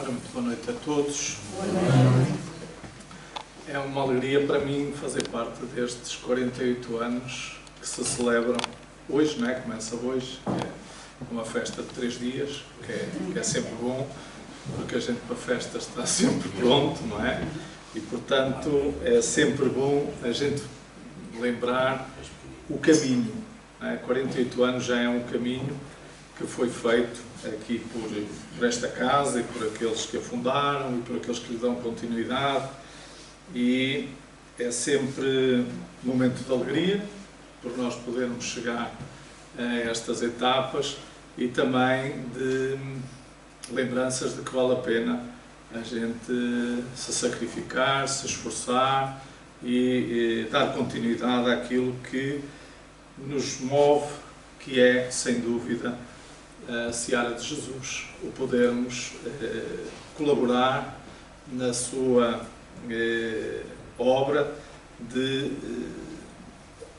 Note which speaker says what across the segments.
Speaker 1: Ora, muito boa noite a todos.
Speaker 2: Boa noite.
Speaker 1: É uma alegria para mim fazer parte destes 48 anos que se celebram hoje, não é? Começa hoje, que é uma festa de 3 dias, que é sempre bom, porque a gente para festas está sempre pronto, não é? E, portanto, é sempre bom a gente lembrar o caminho, não é? 48 anos já é um caminho que foi feito aqui por esta casa e por aqueles que a fundaram e por aqueles que lhe dão continuidade, e é sempre um momento de alegria por nós podermos chegar a estas etapas e também de lembranças de que vale a pena a gente se sacrificar, se esforçar e dar continuidade àquilo que nos move, que é, sem dúvida, a seara de Jesus, o podermos colaborar na sua obra de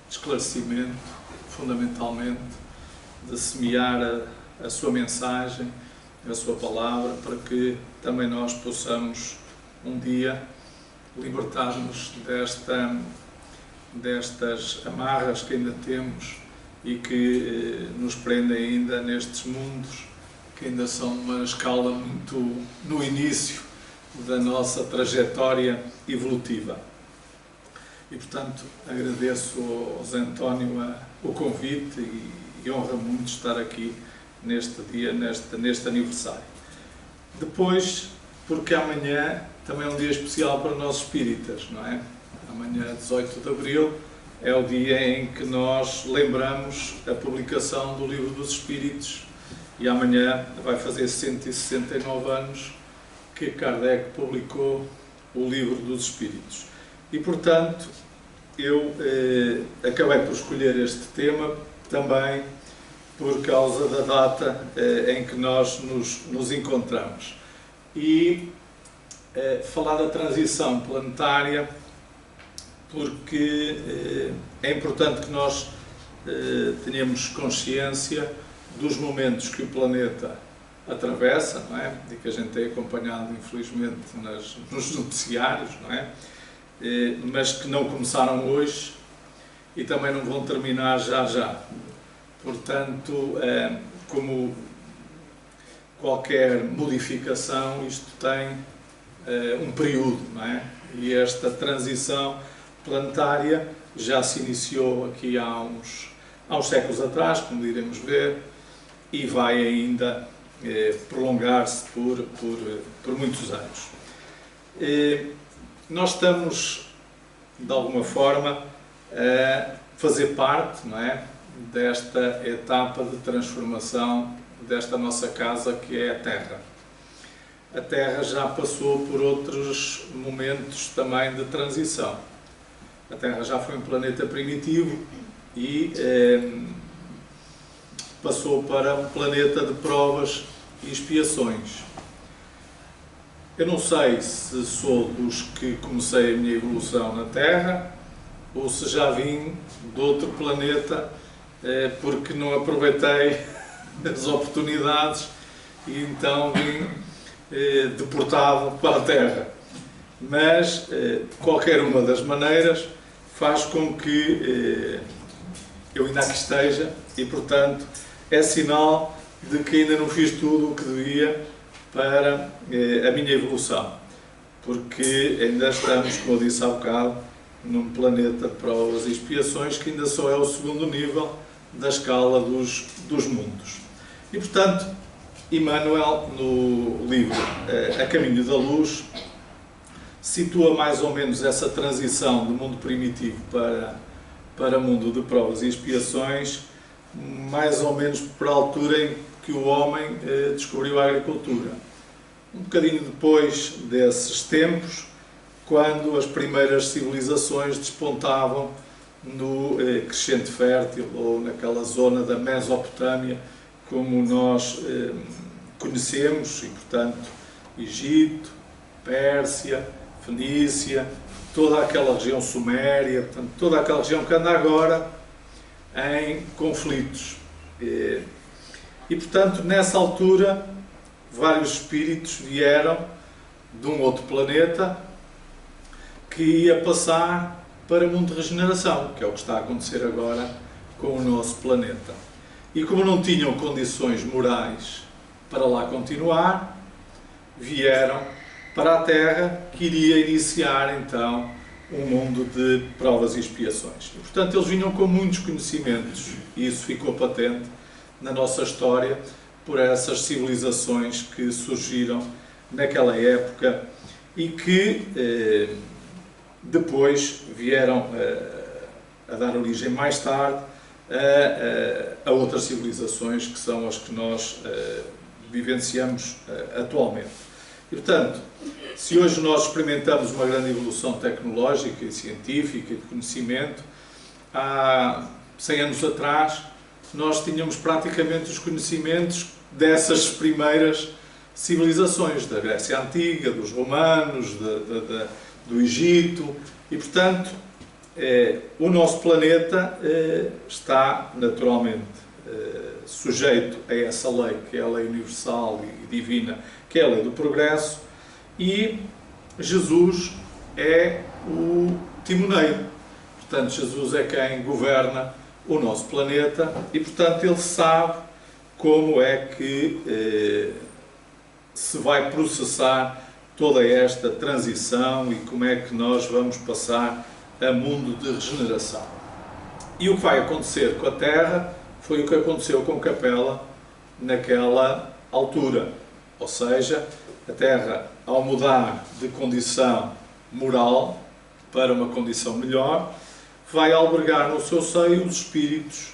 Speaker 1: esclarecimento, fundamentalmente, de semear a sua mensagem, a sua palavra, para que também nós possamos um dia libertar-nos destas amarras que ainda temos e que nos prendem ainda nestes mundos que ainda são uma escala muito no início da nossa trajetória evolutiva. E, portanto, agradeço ao Zé António o convite e honra muito estar aqui neste dia, neste aniversário. Depois, porque amanhã também é um dia especial para nós espíritas, não é? Amanhã, 18 de Abril, é o dia em que nós lembramos a publicação do Livro dos Espíritos, e amanhã vai fazer 169 anos que Kardec publicou o Livro dos Espíritos. E, portanto, eu acabei por escolher este tema também por causa da data em que nós nos encontramos. E falar da transição planetária, porque é importante que nós tenhamos consciência dos momentos que o planeta atravessa, não é? E que a gente tem acompanhado, infelizmente, nos noticiários, não é? Mas que não começaram hoje e também não vão terminar já. Portanto, como qualquer modificação, isto tem um período, não é? E esta transição planetária já se iniciou aqui há uns séculos atrás, como iremos ver, e vai ainda prolongar-se por muitos anos. Nós estamos, de alguma forma, a fazer parte, não é, desta etapa de transformação desta nossa casa, que é a Terra. A Terra já passou por outros momentos também de transição. A Terra já foi um planeta primitivo e passou para um planeta de provas e expiações. Eu não sei se sou dos que comecei a minha evolução na Terra ou se já vim de outro planeta porque não aproveitei as oportunidades e então vim deportado para a Terra. Mas, de qualquer uma das maneiras, faz com que eu ainda aqui esteja e, portanto, é sinal de que ainda não fiz tudo o que devia para a minha evolução. Porque ainda estamos, como eu disse há bocado, num planeta de provas e expiações que ainda só é o segundo nível da escala dos mundos. E, portanto, Emmanuel, no livro A Caminho da Luz, situa mais ou menos essa transição do mundo primitivo para o mundo de provas e expiações, mais ou menos por a altura em que o homem descobriu a agricultura. Um bocadinho depois desses tempos, quando as primeiras civilizações despontavam no crescente fértil, ou naquela zona da Mesopotâmia, como nós conhecemos, e, portanto, Egito, Pérsia, Fenícia, toda aquela região suméria, portanto, toda aquela região que anda agora em conflitos. E, portanto, nessa altura, vários espíritos vieram de um outro planeta que ia passar para o mundo de regeneração, que é o que está a acontecer agora com o nosso planeta. E como não tinham condições morais para lá continuar, vieram para a Terra, que iria iniciar então um mundo de provas e expiações. E, portanto, eles vinham com muitos conhecimentos, e isso ficou patente na nossa história, por essas civilizações que surgiram naquela época e que depois vieram a dar origem mais tarde a outras civilizações que são as que nós vivenciamos atualmente. E, portanto, se hoje nós experimentamos uma grande evolução tecnológica e científica e de conhecimento, há 100 anos atrás nós tínhamos praticamente os conhecimentos dessas primeiras civilizações, da Grécia Antiga, dos romanos, do Egito, e, portanto, o nosso planeta está naturalmente sujeito a essa lei, que é a lei universal e divina, que é a lei do progresso, e Jesus é o timoneiro. Portanto, Jesus é quem governa o nosso planeta e, portanto, ele sabe como é que se vai processar toda esta transição e como é que nós vamos passar a mundo de regeneração. E o que vai acontecer com a Terra foi o que aconteceu com Capela naquela altura. Ou seja, a Terra, ao mudar de condição moral para uma condição melhor, vai albergar no seu seio os espíritos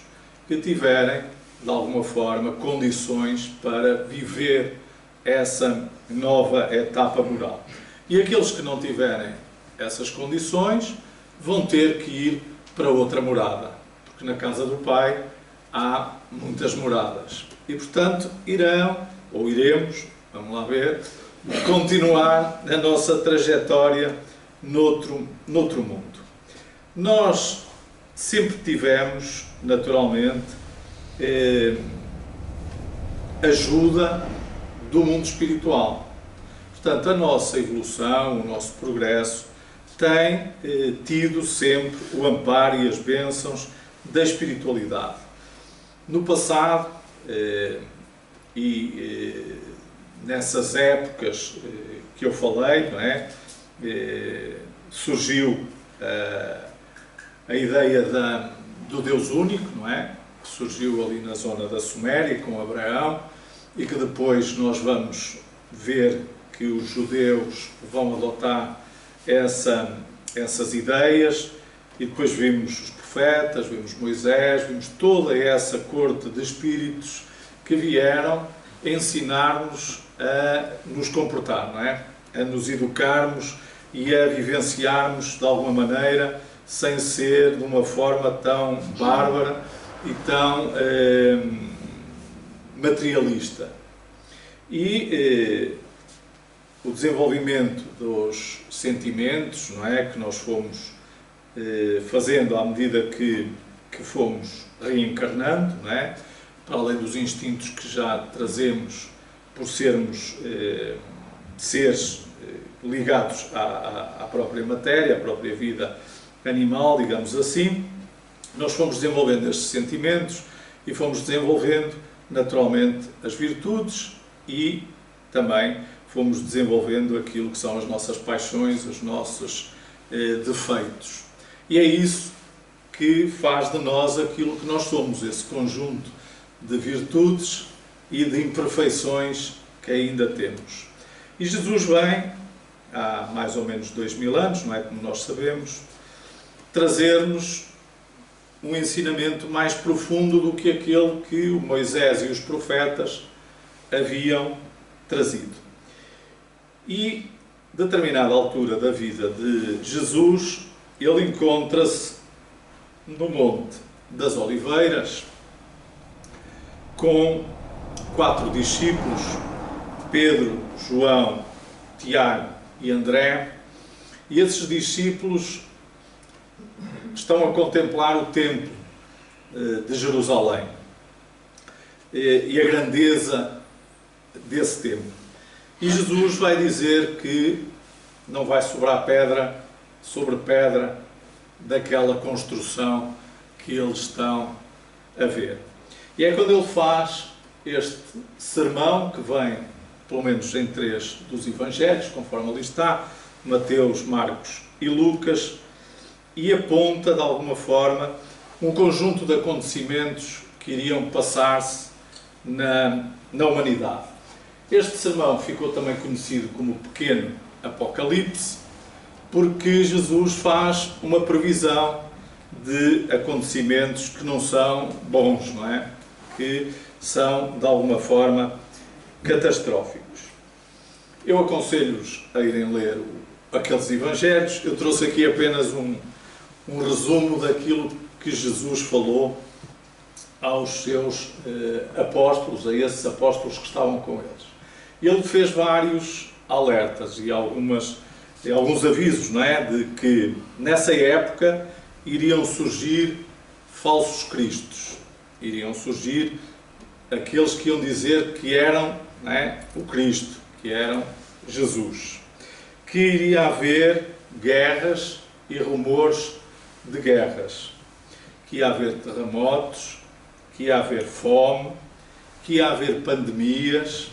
Speaker 1: que tiverem, de alguma forma, condições para viver essa nova etapa moral. E aqueles que não tiverem essas condições vão ter que ir para outra morada, porque na casa do Pai há muitas moradas. E, portanto, iremos, vamos lá ver, continuar a nossa trajetória noutro mundo. Nós sempre tivemos, naturalmente, ajuda do mundo espiritual. Portanto, a nossa evolução, o nosso progresso, tem tido sempre o amparo e as bênçãos da espiritualidade. No passado, nessas épocas que eu falei, não é? Surgiu a ideia do Deus único, não é? Que surgiu ali na zona da Suméria com Abraão e que depois nós vamos ver que os judeus vão adotar essas ideias e depois vimos os profetas, vimos Moisés, vimos toda essa corte de espíritos que vieram ensinar-nos a nos comportar, não é? A nos educarmos e a vivenciarmos de alguma maneira sem ser de uma forma tão bárbara e tão materialista. E o desenvolvimento dos sentimentos, não é, que nós fomos fazendo à medida que fomos reencarnando, não é, para além dos instintos que já trazemos por sermos seres ligados à própria matéria, à própria vida animal, digamos assim, nós fomos desenvolvendo estes sentimentos e fomos desenvolvendo naturalmente as virtudes e também fomos desenvolvendo aquilo que são as nossas paixões, os nossos defeitos. E é isso que faz de nós aquilo que nós somos, esse conjunto de virtudes e de imperfeições que ainda temos. E Jesus vem, há mais ou menos 2000 anos, não é, como nós sabemos, trazer-nos um ensinamento mais profundo do que aquele que o Moisés e os profetas haviam trazido. E, a determinada altura da vida de Jesus, ele encontra-se no Monte das Oliveiras com 4 discípulos, Pedro, João, Tiago e André, e esses discípulos estão a contemplar o templo de Jerusalém e a grandeza desse tempo. E Jesus vai dizer que não vai sobrar pedra sobre pedra daquela construção que eles estão a ver. E é quando ele faz este sermão, que vem, pelo menos em 3 dos Evangelhos, conforme ali está, Mateus, Marcos e Lucas, e aponta, de alguma forma, um conjunto de acontecimentos que iriam passar-se na humanidade. Este sermão ficou também conhecido como o Pequeno Apocalipse, porque Jesus faz uma previsão de acontecimentos que não são bons, não é? Que são, de alguma forma, catastróficos. Eu aconselho-vos a irem ler aqueles Evangelhos. Eu trouxe aqui apenas um resumo daquilo que Jesus falou aos seus apóstolos, a esses apóstolos que estavam com eles. Ele fez vários alertas e alguns avisos, não é? De que nessa época iriam surgir falsos cristos, iriam surgir aqueles que iam dizer que eram, não é, o Cristo, que eram Jesus, que iria haver guerras e rumores de guerras, que ia haver terremotos, que ia haver fome, que ia haver pandemias,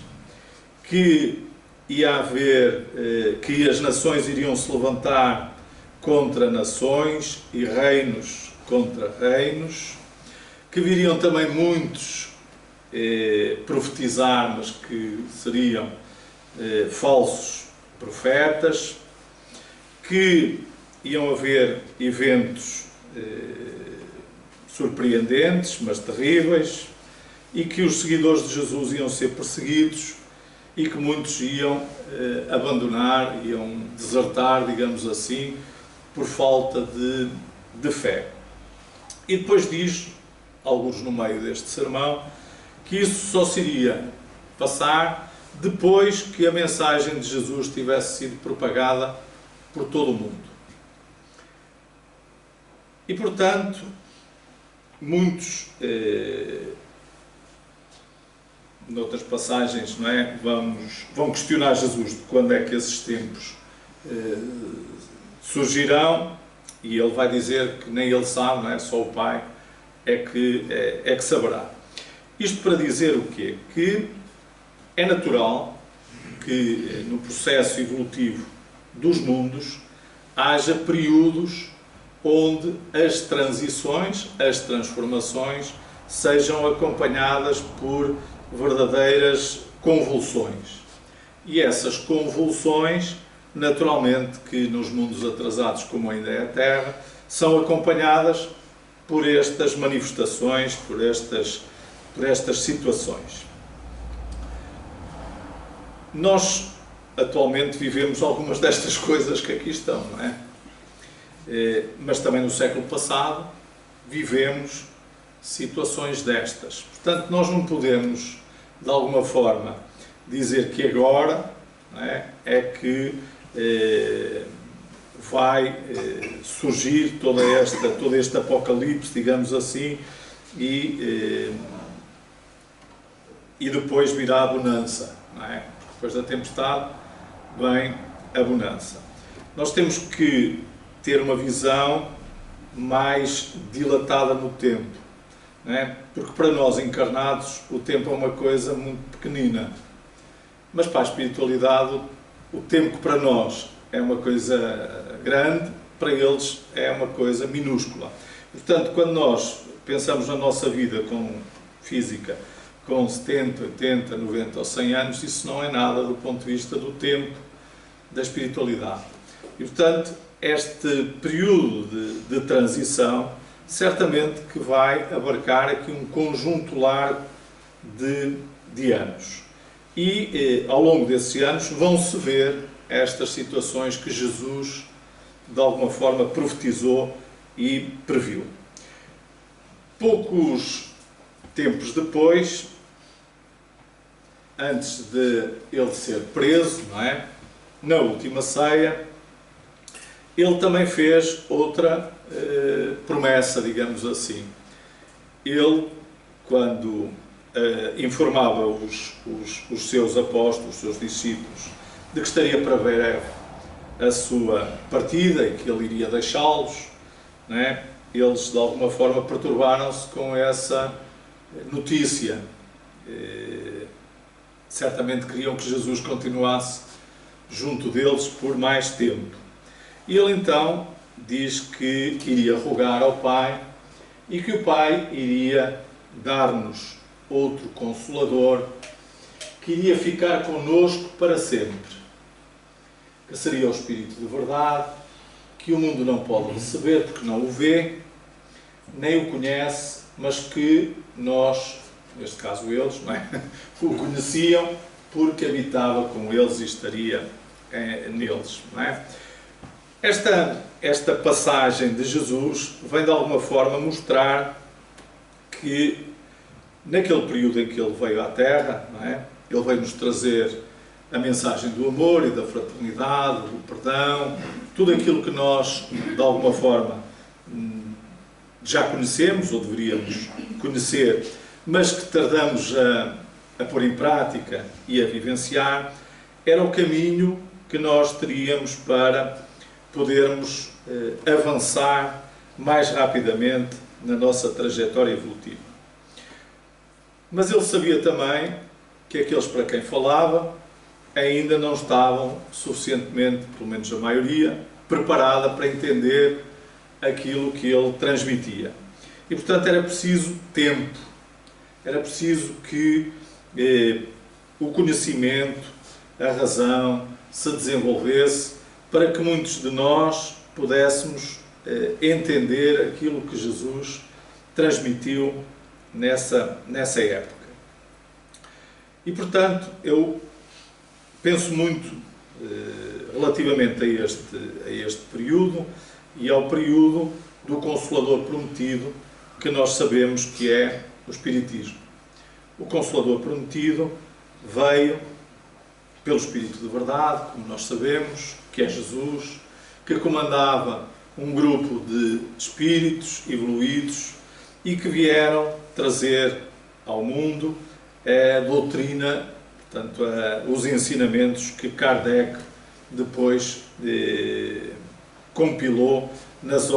Speaker 1: que ia haver, que as nações iriam se levantar contra nações e reinos contra reinos, que viriam também muitos profetizar, mas que seriam falsos profetas, que iam haver eventos surpreendentes, mas terríveis, e que os seguidores de Jesus iam ser perseguidos e que muitos iam abandonar, iam desertar, digamos assim, por falta de fé. E depois diz, alguns no meio deste sermão, que isso só se iria passar depois que a mensagem de Jesus tivesse sido propagada por todo o mundo. E, portanto, muitos, noutras passagens, não é, vão questionar Jesus de quando é que esses tempos surgirão, e ele vai dizer que nem ele sabe, não é? Só o Pai é que saberá. Isto para dizer o quê? Que é natural que no processo evolutivo dos mundos haja períodos onde as transições, as transformações, sejam acompanhadas por verdadeiras convulsões. E essas convulsões, naturalmente, que nos mundos atrasados, como ainda é a Terra, são acompanhadas por estas manifestações, por estas situações. Nós, atualmente, vivemos algumas destas coisas que aqui estão, não é? Mas também no século passado vivemos situações destas. Portanto, nós não podemos, de alguma forma, dizer que agora, não é que vai surgir todo este apocalipse, digamos assim, e depois virá a bonança, não é? Porque depois da tempestade vem a bonança. Nós temos que ter uma visão mais dilatada no tempo, não é? Porque para nós encarnados o tempo é uma coisa muito pequenina, mas para a espiritualidade o tempo que para nós é uma coisa grande, para eles é uma coisa minúscula. Portanto, quando nós pensamos na nossa vida física com 70, 80, 90 ou 100 anos, isso não é nada do ponto de vista do tempo da espiritualidade. E, portanto, este período de transição certamente que vai abarcar aqui um conjunto largo de anos. E ao longo desses anos vão-se ver estas situações que Jesus, de alguma forma, profetizou e previu. Poucos tempos depois, antes de ele ser preso, não é? Na última ceia, ele também fez outra promessa, digamos assim. Ele, quando informava os seus apóstolos, os seus discípulos, de que estaria para breve a sua partida e que ele iria deixá-los, não é? Eles, de alguma forma, perturbaram-se com essa notícia. Certamente queriam que Jesus continuasse junto deles por mais tempo. E ele, então, diz que iria rogar ao Pai e que o Pai iria dar-nos outro Consolador que iria ficar connosco para sempre, que seria o Espírito de verdade, que o mundo não pode receber porque não o vê, nem o conhece, mas que nós, neste caso eles, não é? O conheciam porque habitava com eles e estaria neles. Não é? Esta passagem de Jesus vem de alguma forma mostrar que naquele período em que ele veio à Terra, não é? Ele veio-nos trazer a mensagem do amor e da fraternidade, do perdão, tudo aquilo que nós, de alguma forma, já conhecemos ou deveríamos conhecer, mas que tardamos a pôr em prática e a vivenciar, era o caminho que nós teríamos para podermos avançar mais rapidamente na nossa trajetória evolutiva. Mas ele sabia também que aqueles para quem falava ainda não estavam suficientemente, pelo menos a maioria, preparada para entender aquilo que ele transmitia. E, portanto, era preciso tempo, era preciso que o conhecimento, a razão, se desenvolvesse para que muitos de nós pudéssemos entender aquilo que Jesus transmitiu nessa época. E, portanto, eu penso muito relativamente a este período e ao período do Consolador prometido, que nós sabemos que é o Espiritismo. O Consolador prometido veio pelo Espírito de verdade, como nós sabemos, que é Jesus, que comandava um grupo de espíritos evoluídos e que vieram trazer ao mundo a doutrina, portanto, os ensinamentos que Kardec depois compilou nas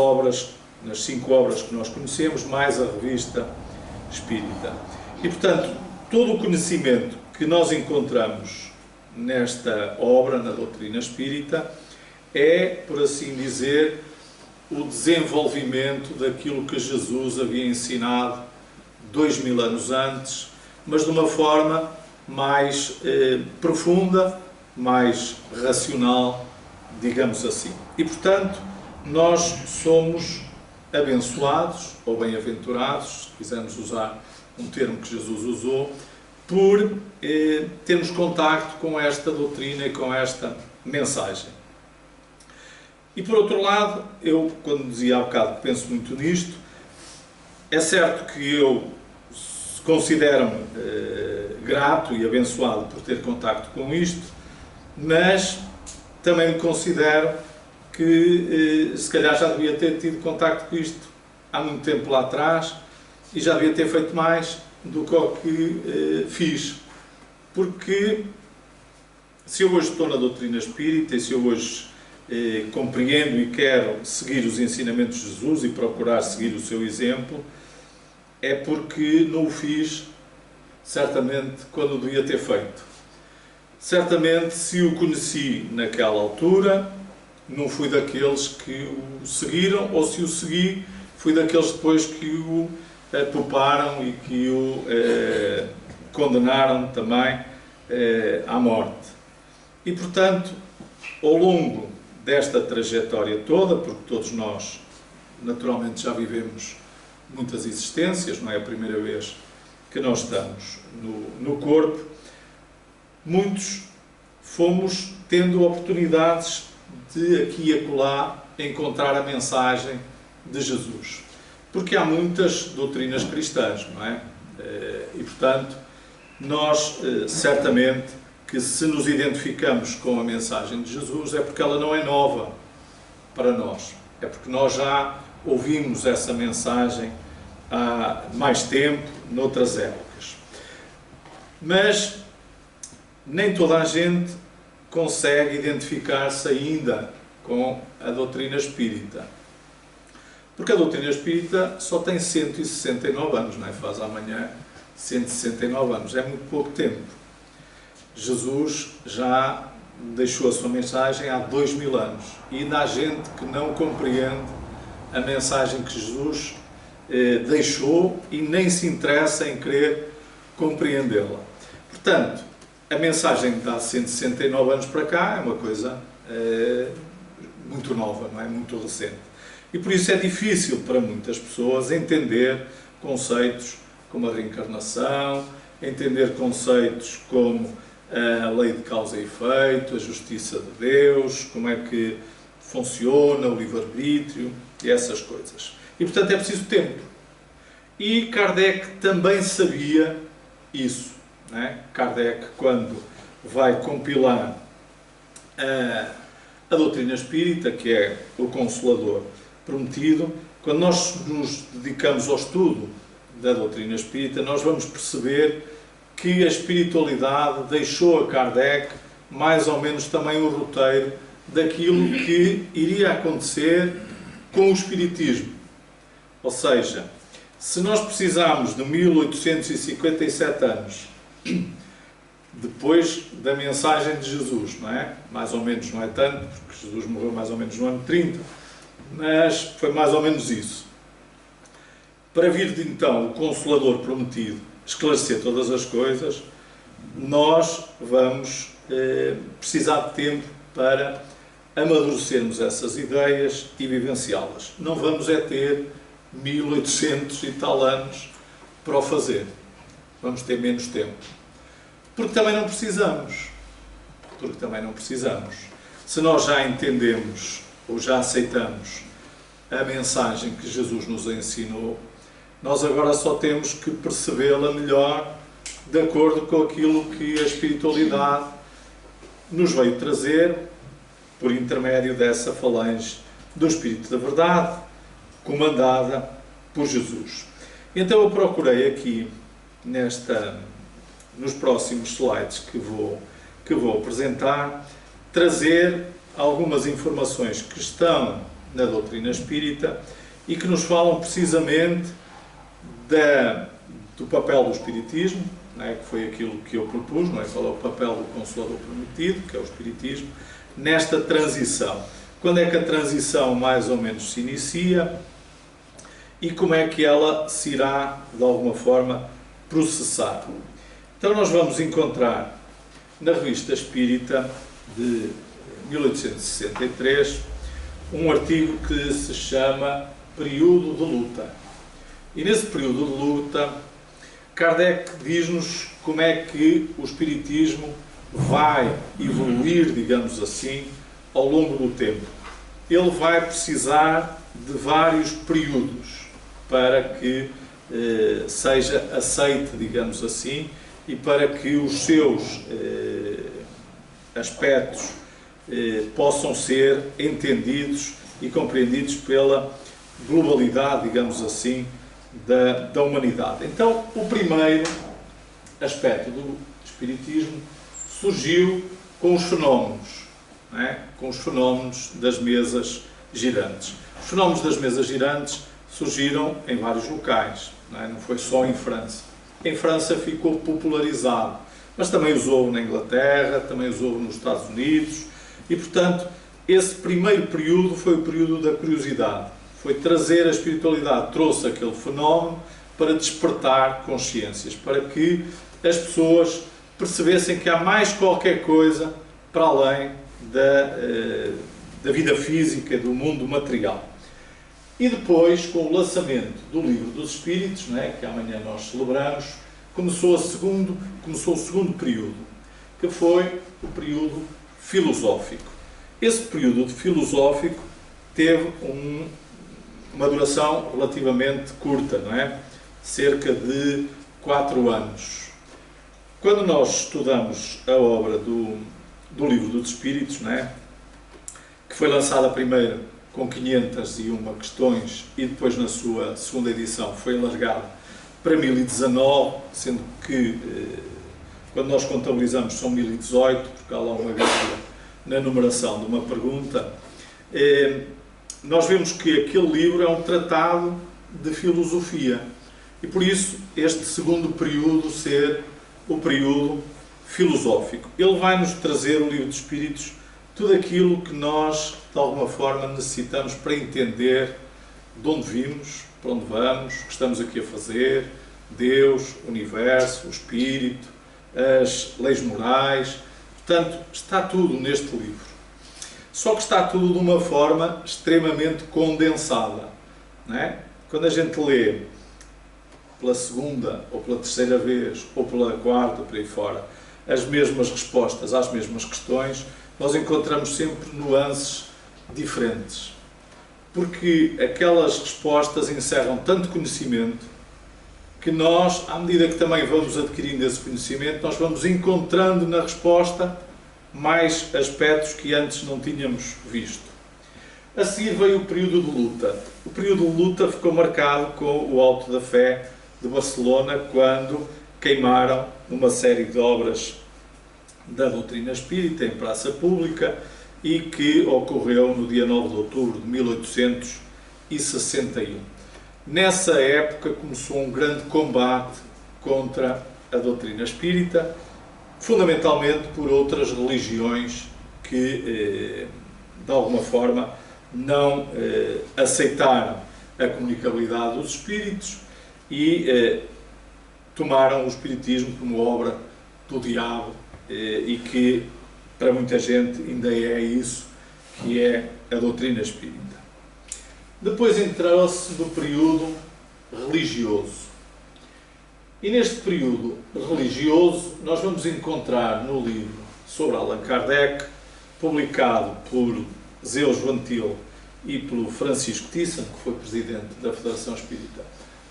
Speaker 1: 5 obras que nós conhecemos, mais a revista Espírita. E, portanto, todo o conhecimento que nós encontramos nesta obra, na doutrina espírita, é, por assim dizer, o desenvolvimento daquilo que Jesus havia ensinado 2000 anos antes, mas de uma forma mais profunda, mais racional, digamos assim. E, portanto, nós somos abençoados, ou bem-aventurados, se quisermos usar um termo que Jesus usou, por termos contacto com esta doutrina e com esta mensagem. E, por outro lado, eu, quando dizia há bocado que penso muito nisto, é certo que eu considero-me grato e abençoado por ter contacto com isto, mas também me considero que se calhar já devia ter tido contacto com isto há muito tempo lá atrás e já devia ter feito mais do que o que fiz. Porque se eu hoje estou na doutrina espírita e se eu hoje compreendo e quero seguir os ensinamentos de Jesus e procurar seguir o seu exemplo, é porque não o fiz, certamente, quando devia ter feito. Certamente, se o conheci naquela altura, não fui daqueles que o seguiram, ou se o segui, fui daqueles depois que o pouparam e que o condenaram também à morte. E, portanto, ao longo desta trajetória toda, porque todos nós, naturalmente, já vivemos muitas existências, não é a primeira vez que nós estamos no corpo, muitos fomos tendo oportunidades de aqui e acolá encontrar a mensagem de Jesus. Porque há muitas doutrinas cristãs, não é? E, portanto, nós, certamente, que se nos identificamos com a mensagem de Jesus é porque ela não é nova para nós. É porque nós já ouvimos essa mensagem há mais tempo, noutras épocas. Mas nem toda a gente consegue identificar-se ainda com a doutrina espírita. Porque a doutrina espírita só tem 169 anos, não é? Faz amanhã 169 anos, é muito pouco tempo. Jesus já deixou a sua mensagem há 2000 anos e ainda há gente que não compreende a mensagem que Jesus deixou e nem se interessa em querer compreendê-la. Portanto, a mensagem de há 169 anos para cá é uma coisa muito nova, não é? Muito recente. E por isso é difícil para muitas pessoas entender conceitos como a reencarnação, entender conceitos como a lei de causa e efeito, a justiça de Deus, como é que funciona o livre-arbítrio e essas coisas. E portanto é preciso tempo. E Kardec também sabia isso, não é? Kardec, quando vai compilar a doutrina espírita, que é o Consolador Prometido, quando nós nos dedicamos ao estudo da doutrina espírita, nós vamos perceber que a espiritualidade deixou a Kardec mais ou menos também o roteiro daquilo que iria acontecer com o espiritismo. Ou seja, se nós precisarmos de 1857 anos depois da mensagem de Jesus, não é? Mais ou menos, não é tanto, porque Jesus morreu mais ou menos no ano 30, mas foi mais ou menos isso. Para vir então o Consolador Prometido esclarecer todas as coisas, nós vamos precisar de tempo para amadurecermos essas ideias e vivenciá-las. Não vamos é ter 1800 e tal anos para o fazer. Vamos ter menos tempo. Porque também não precisamos. Porque também não precisamos. Se nós já entendemos ou já aceitamos a mensagem que Jesus nos ensinou, nós agora só temos que percebê-la melhor de acordo com aquilo que a espiritualidade nos veio trazer por intermédio dessa falange do Espírito da Verdade, comandada por Jesus. Então eu procurei aqui, nos próximos slides que vou apresentar, trazer algumas informações que estão na doutrina espírita e que nos falam precisamente do papel do espiritismo, não é? Que foi aquilo que eu propus, não é? Qual é o papel do Consolador Prometido, que é o espiritismo, nesta transição. Quando é que a transição mais ou menos se inicia e como é que ela se irá, de alguma forma, processar. Então nós vamos encontrar na Revista Espírita de 1863 um artigo que se chama Período de Luta. E nesse período de luta, Kardec diz-nos como é que o espiritismo vai evoluir, digamos assim, ao longo do tempo. Ele vai precisar de vários períodos para que seja aceite, digamos assim, e para que os seus aspectos possam ser entendidos e compreendidos pela globalidade, digamos assim, da humanidade. Então, o primeiro aspecto do espiritismo surgiu com os fenómenos, não é? Com os fenómenos das mesas girantes. Os fenómenos das mesas girantes surgiram em vários locais, não é? Não foi só em França. Em França ficou popularizado, mas também usou na Inglaterra, também usou nos Estados Unidos e, portanto, esse primeiro período foi o período da curiosidade. Foi trazer a espiritualidade, trouxe aquele fenómeno para despertar consciências, para que as pessoas percebessem que há mais qualquer coisa para além da vida física, do mundo material. E depois, com o lançamento do Livro dos Espíritos, não é, que amanhã nós celebramos, começou o segundo período, que foi o período filosófico. Esse período filosófico teve uma duração relativamente curta, não é? Cerca de 4 anos. Quando nós estudamos a obra do Livro dos Espíritos, não é? Que foi lançada primeiro com 501 questões e depois na sua segunda edição foi alargada para 1019, sendo que quando nós contabilizamos são 1018, porque há lá uma vírgula na numeração de uma pergunta, nós vemos que aquele livro é um tratado de filosofia. E por isso este segundo período ser o período filosófico. Ele vai nos trazer, o Livro dos Espíritos, tudo aquilo que nós, de alguma forma, necessitamos para entender de onde vimos, para onde vamos, o que estamos aqui a fazer, Deus, o universo, o Espírito, as leis morais. Portanto, está tudo neste livro. Só que está tudo de uma forma extremamente condensada, não é? Quando a gente lê pela segunda, ou pela terceira vez, ou pela quarta, por aí fora, as mesmas respostas às mesmas questões, nós encontramos sempre nuances diferentes. Porque aquelas respostas encerram tanto conhecimento que nós, à medida que também vamos adquirindo esse conhecimento, nós vamos encontrando na resposta mais aspectos que antes não tínhamos visto. A seguir veio o período de luta. O período de luta ficou marcado com o Auto da Fé de Barcelona, quando queimaram uma série de obras da doutrina espírita em praça pública e que ocorreu no dia 9 de outubro de 1861. Nessa época começou um grande combate contra a doutrina espírita, fundamentalmente por outras religiões que, de alguma forma, não aceitaram a comunicabilidade dos espíritos e tomaram o espiritismo como obra do diabo, e que para muita gente ainda é isso que é a doutrina espírita. Depois entrou-se no período religioso. E neste período religioso nós vamos encontrar no livro sobre Allan Kardec, publicado por Zeus Van Til e pelo Francisco Thyssen, que foi presidente da Federação Espírita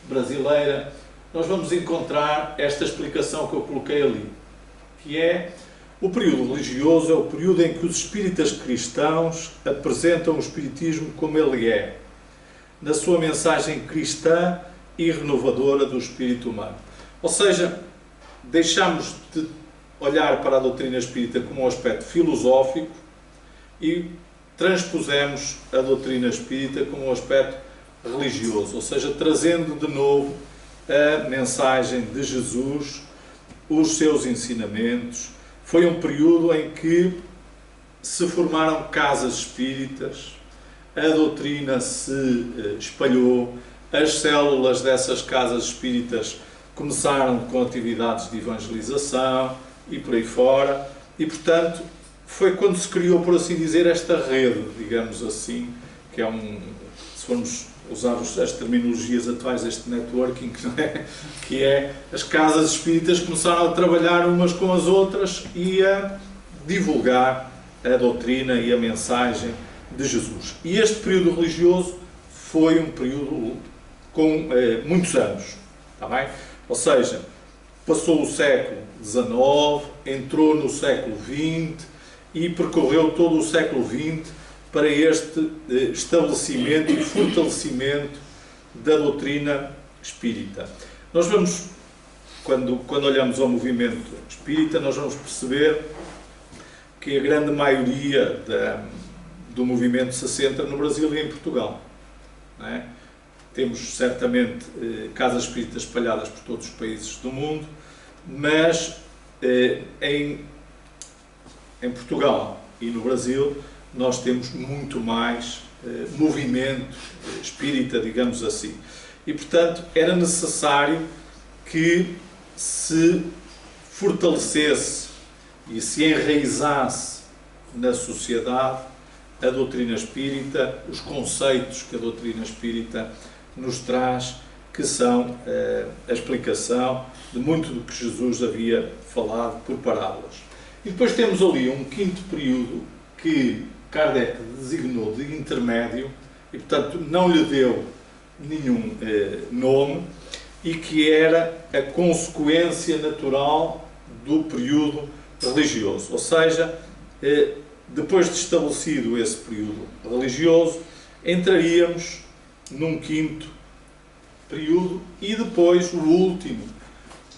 Speaker 1: Brasileira, nós vamos encontrar esta explicação que eu coloquei ali, que é: o período religioso é o período em que os espíritas cristãos apresentam o espiritismo como ele é, na sua mensagem cristã e renovadora do espírito humano. Ou seja, deixamos de olhar para a doutrina espírita como um aspecto filosófico e transpusemos a doutrina espírita como um aspecto religioso, ou seja, trazendo de novo a mensagem de Jesus, os seus ensinamentos. Foi um período em que se formaram casas espíritas, a doutrina se espalhou, as células dessas casas espíritas começaram com atividades de evangelização e por aí fora, e portanto foi quando se criou, por assim dizer, esta rede, digamos assim, que é se formos usar as terminologias atuais deste networking, não é? Que é, as casas espíritas começaram a trabalhar umas com as outras e a divulgar a doutrina e a mensagem de Jesus. E este período religioso foi um período com muitos anos, está bem? Ou seja, passou o século XIX, entrou no século XX e percorreu todo o século XX para este estabelecimento e fortalecimento da doutrina espírita. Nós vamos, quando olhamos ao movimento espírita, nós vamos perceber que a grande maioria do movimento se assenta no Brasil e em Portugal, não é? Temos certamente casas espíritas espalhadas por todos os países do mundo, mas em Portugal e no Brasil nós temos muito mais movimento espírita, digamos assim. E, portanto, era necessário que se fortalecesse e se enraizasse na sociedade a doutrina espírita, os conceitos que a doutrina espírita nos traz, que são a explicação de muito do que Jesus havia falado por parábolas. E depois temos ali um quinto período que Kardec designou de intermédio e, portanto, não lhe deu nenhum nome, e que era a consequência natural do período religioso. Ou seja, depois de estabelecido esse período religioso, entraríamos num quinto período e depois o último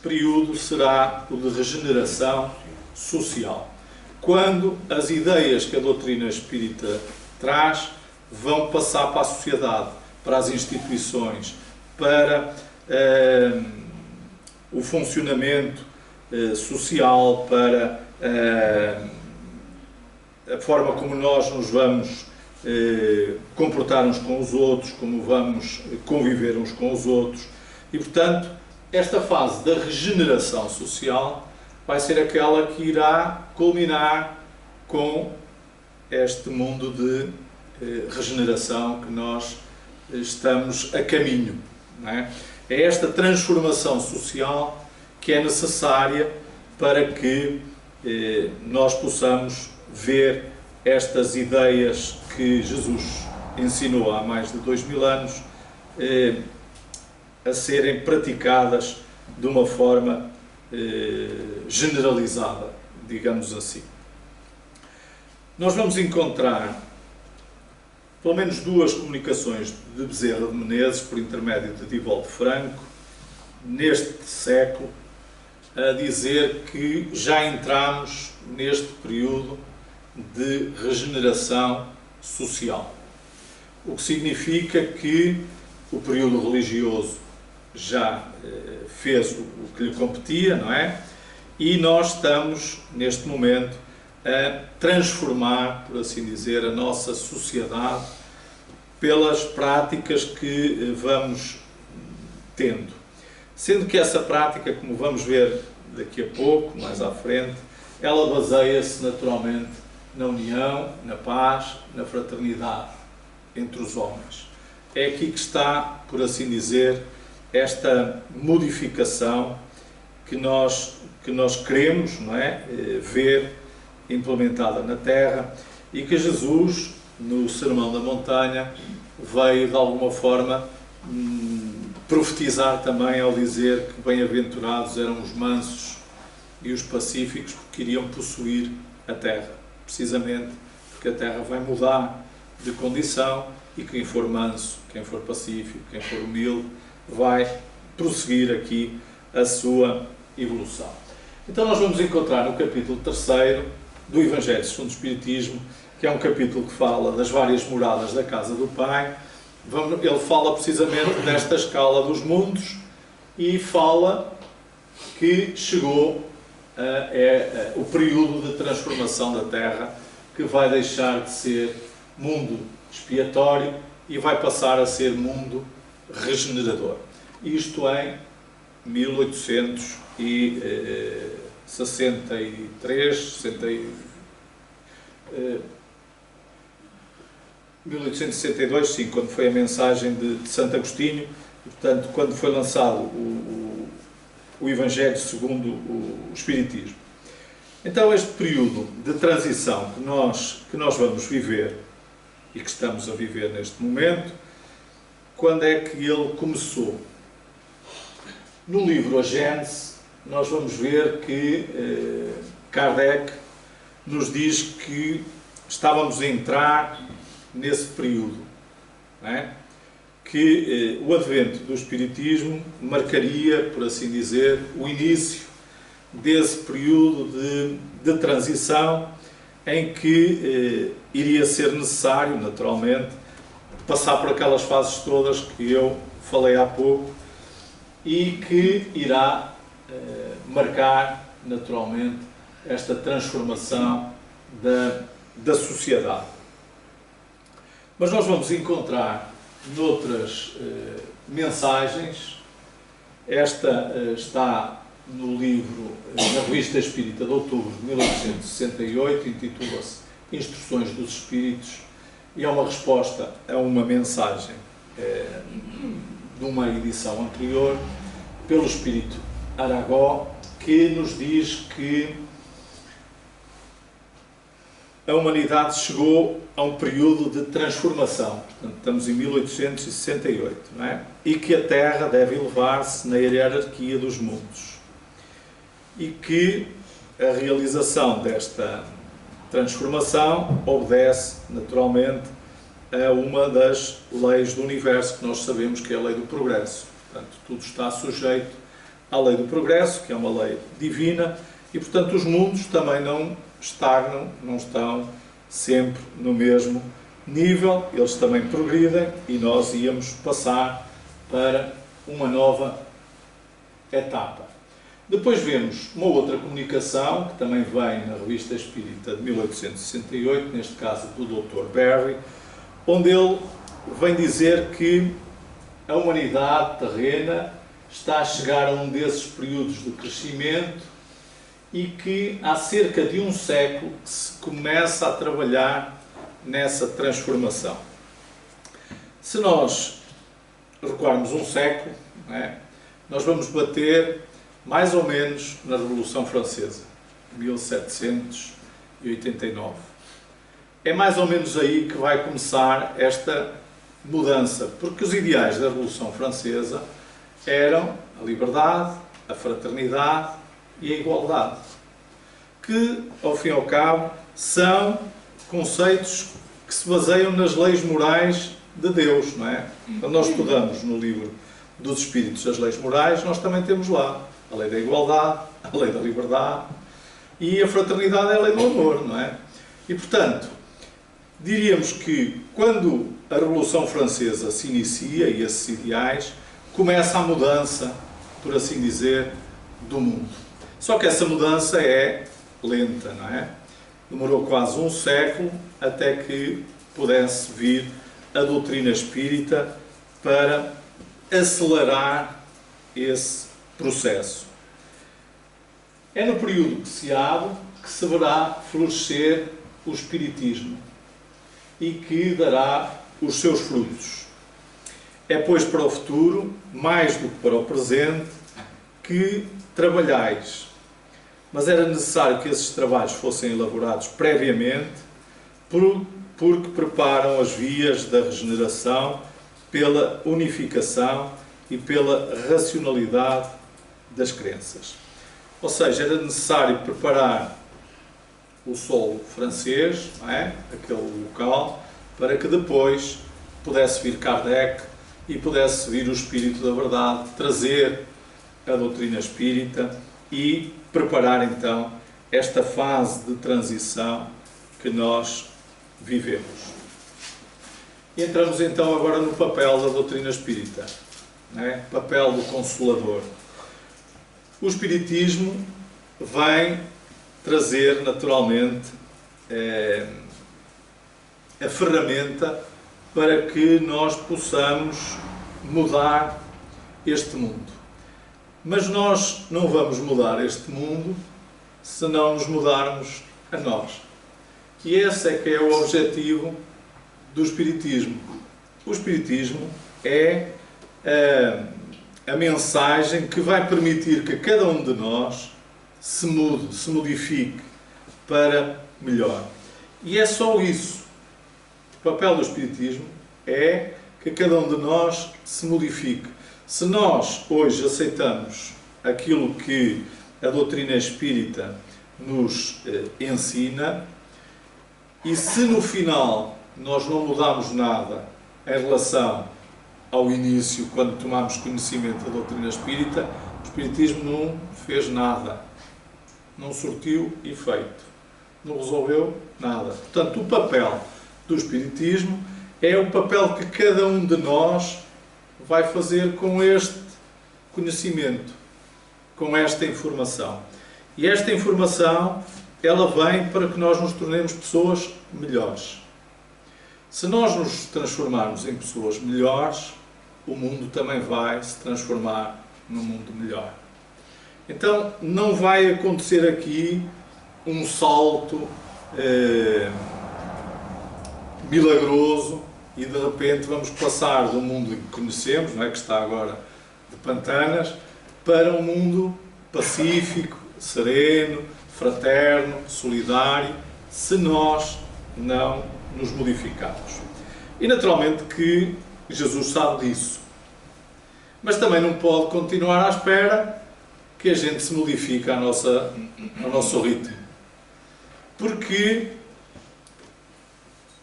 Speaker 1: período será o de regeneração social, quando as ideias que a doutrina espírita traz vão passar para a sociedade, para as instituições, para o funcionamento social, para a forma como nós nos vamos comportar uns com os outros, como vamos conviver uns com os outros. E, portanto, esta fase da regeneração social vai ser aquela que irá culminar com este mundo de regeneração que nós estamos a caminho. Não é? É esta transformação social que é necessária para que nós possamos ver estas ideias que Jesus ensinou há mais de 2000 anos a serem praticadas de uma forma generalizada, digamos assim. Nós vamos encontrar pelo menos duas comunicações de Bezerra de Menezes, por intermédio de Divaldo Franco, neste século, a dizer que já entramos neste período de regeneração social. O que significa que o período religioso já fez o que lhe competia, não é? E nós estamos, neste momento, a transformar, por assim dizer, a nossa sociedade pelas práticas que vamos tendo. Sendo que essa prática, como vamos ver daqui a pouco, mais à frente, ela baseia-se naturalmente na união, na paz, na fraternidade entre os homens. É aqui que está, por assim dizer, esta modificação que nós queremos, não é, ver implementada na Terra, e que Jesus, no Sermão da Montanha, veio de alguma forma profetizar também ao dizer que bem-aventurados eram os mansos e os pacíficos, porque iriam possuir a Terra, precisamente porque a Terra vai mudar de condição e quem for manso, quem for pacífico, quem for humilde, vai prosseguir aqui a sua evolução. Então nós vamos encontrar no capítulo 3º do Evangelho segundo o Espiritismo, que é um capítulo que fala das várias moradas da casa do Pai. Ele fala precisamente desta escala dos mundos e fala que chegou o período de transformação da Terra, que vai deixar de ser mundo expiatório e vai passar a ser mundo regenerador. Isto em 1862, sim, quando foi a mensagem de Santo Agostinho, e, portanto, quando foi lançado o Evangelho segundo o Espiritismo. Então, este período de transição que nós vamos viver, e que estamos a viver neste momento, quando é que ele começou? No livro A Gênese, nós vamos ver que Kardec nos diz que estávamos a entrar nesse período, não é? Que o advento do Espiritismo marcaria, por assim dizer, o início desse período de transição em que iria ser necessário, naturalmente, passar por aquelas fases todas que eu falei há pouco e que irá marcar, naturalmente, esta transformação da sociedade. Mas nós vamos encontrar noutras mensagens, esta está no livro, na Revista Espírita de outubro de 1868, intitula-se Instruções dos Espíritos, e é uma resposta a uma mensagem de uma edição anterior, pelo Espírito Aragó, que nos diz que a humanidade chegou a um período de transformação. Portanto, estamos em 1868, não é? E que a Terra deve elevar-se na hierarquia dos mundos. E que a realização desta transformação obedece, naturalmente, a uma das leis do universo, que nós sabemos que é a lei do progresso. Portanto, tudo está sujeito à lei do progresso, que é uma lei divina, e portanto os mundos também não estagnam, não estão sempre no mesmo nível, eles também progridem e nós íamos passar para uma nova etapa. Depois vemos uma outra comunicação, que também vem na Revista Espírita de 1868, neste caso do Dr. Berry, onde ele vem dizer que a humanidade terrena está a chegar a um desses períodos de crescimento e que há cerca de um século que se começa a trabalhar nessa transformação. Se nós recuarmos um século, não é, nós vamos bater mais ou menos na Revolução Francesa, 1789. É mais ou menos aí que vai começar esta mudança, porque os ideais da Revolução Francesa eram a liberdade, a fraternidade e a igualdade, que, ao fim e ao cabo, são conceitos que se baseiam nas leis morais de Deus, não é? Quando nós estudamos no livro dos Espíritos as leis morais, nós também temos lá a lei da igualdade, a lei da liberdade e a fraternidade é a lei do amor, não é? E, portanto, diríamos que quando a Revolução Francesa se inicia e esses ideais, começa a mudança, por assim dizer, do mundo. Só que essa mudança é lenta, não é? Demorou quase um século até que pudesse vir a doutrina espírita para acelerar esse processo. É no período que se abre que se verá florescer o espiritismo e que dará os seus frutos. É, pois, para o futuro, mais do que para o presente, que trabalhais. Mas era necessário que esses trabalhos fossem elaborados previamente, porque preparam as vias da regeneração pela unificação e pela racionalidade das crenças. Ou seja, era necessário preparar o solo francês, não é? Aquele local, para que depois pudesse vir Kardec e pudesse vir o Espírito da Verdade, trazer a doutrina espírita e preparar então esta fase de transição que nós vivemos. E entramos então agora no papel da doutrina espírita, não é? Papel do Consolador. O Espiritismo vem trazer naturalmente a ferramenta para que nós possamos mudar este mundo. Mas nós não vamos mudar este mundo se não nos mudarmos a nós. E esse é que é o objetivo do Espiritismo. O Espiritismo é a mensagem que vai permitir que cada um de nós se mude, se modifique para melhor. E é só isso. O papel do Espiritismo é que cada um de nós se modifique. Se nós hoje aceitamos aquilo que a doutrina espírita nos ensina, e se no final nós não mudarmos nada em relação ao início, quando tomámos conhecimento da doutrina espírita, o Espiritismo não fez nada, não surtiu efeito, não resolveu nada. Portanto, o papel do Espiritismo é o papel que cada um de nós vai fazer com este conhecimento, com esta informação. E esta informação, ela vem para que nós nos tornemos pessoas melhores. Se nós nos transformarmos em pessoas melhores, o mundo também vai se transformar num mundo melhor. Então, não vai acontecer aqui um salto milagroso e de repente vamos passar do mundo que conhecemos, não é, que está agora de pantanas, para um mundo pacífico, sereno, fraterno, solidário, se nós não nos modificarmos. E naturalmente que Jesus sabe disso. Mas também não pode continuar à espera que a gente se modifique ao nosso ritmo. Porque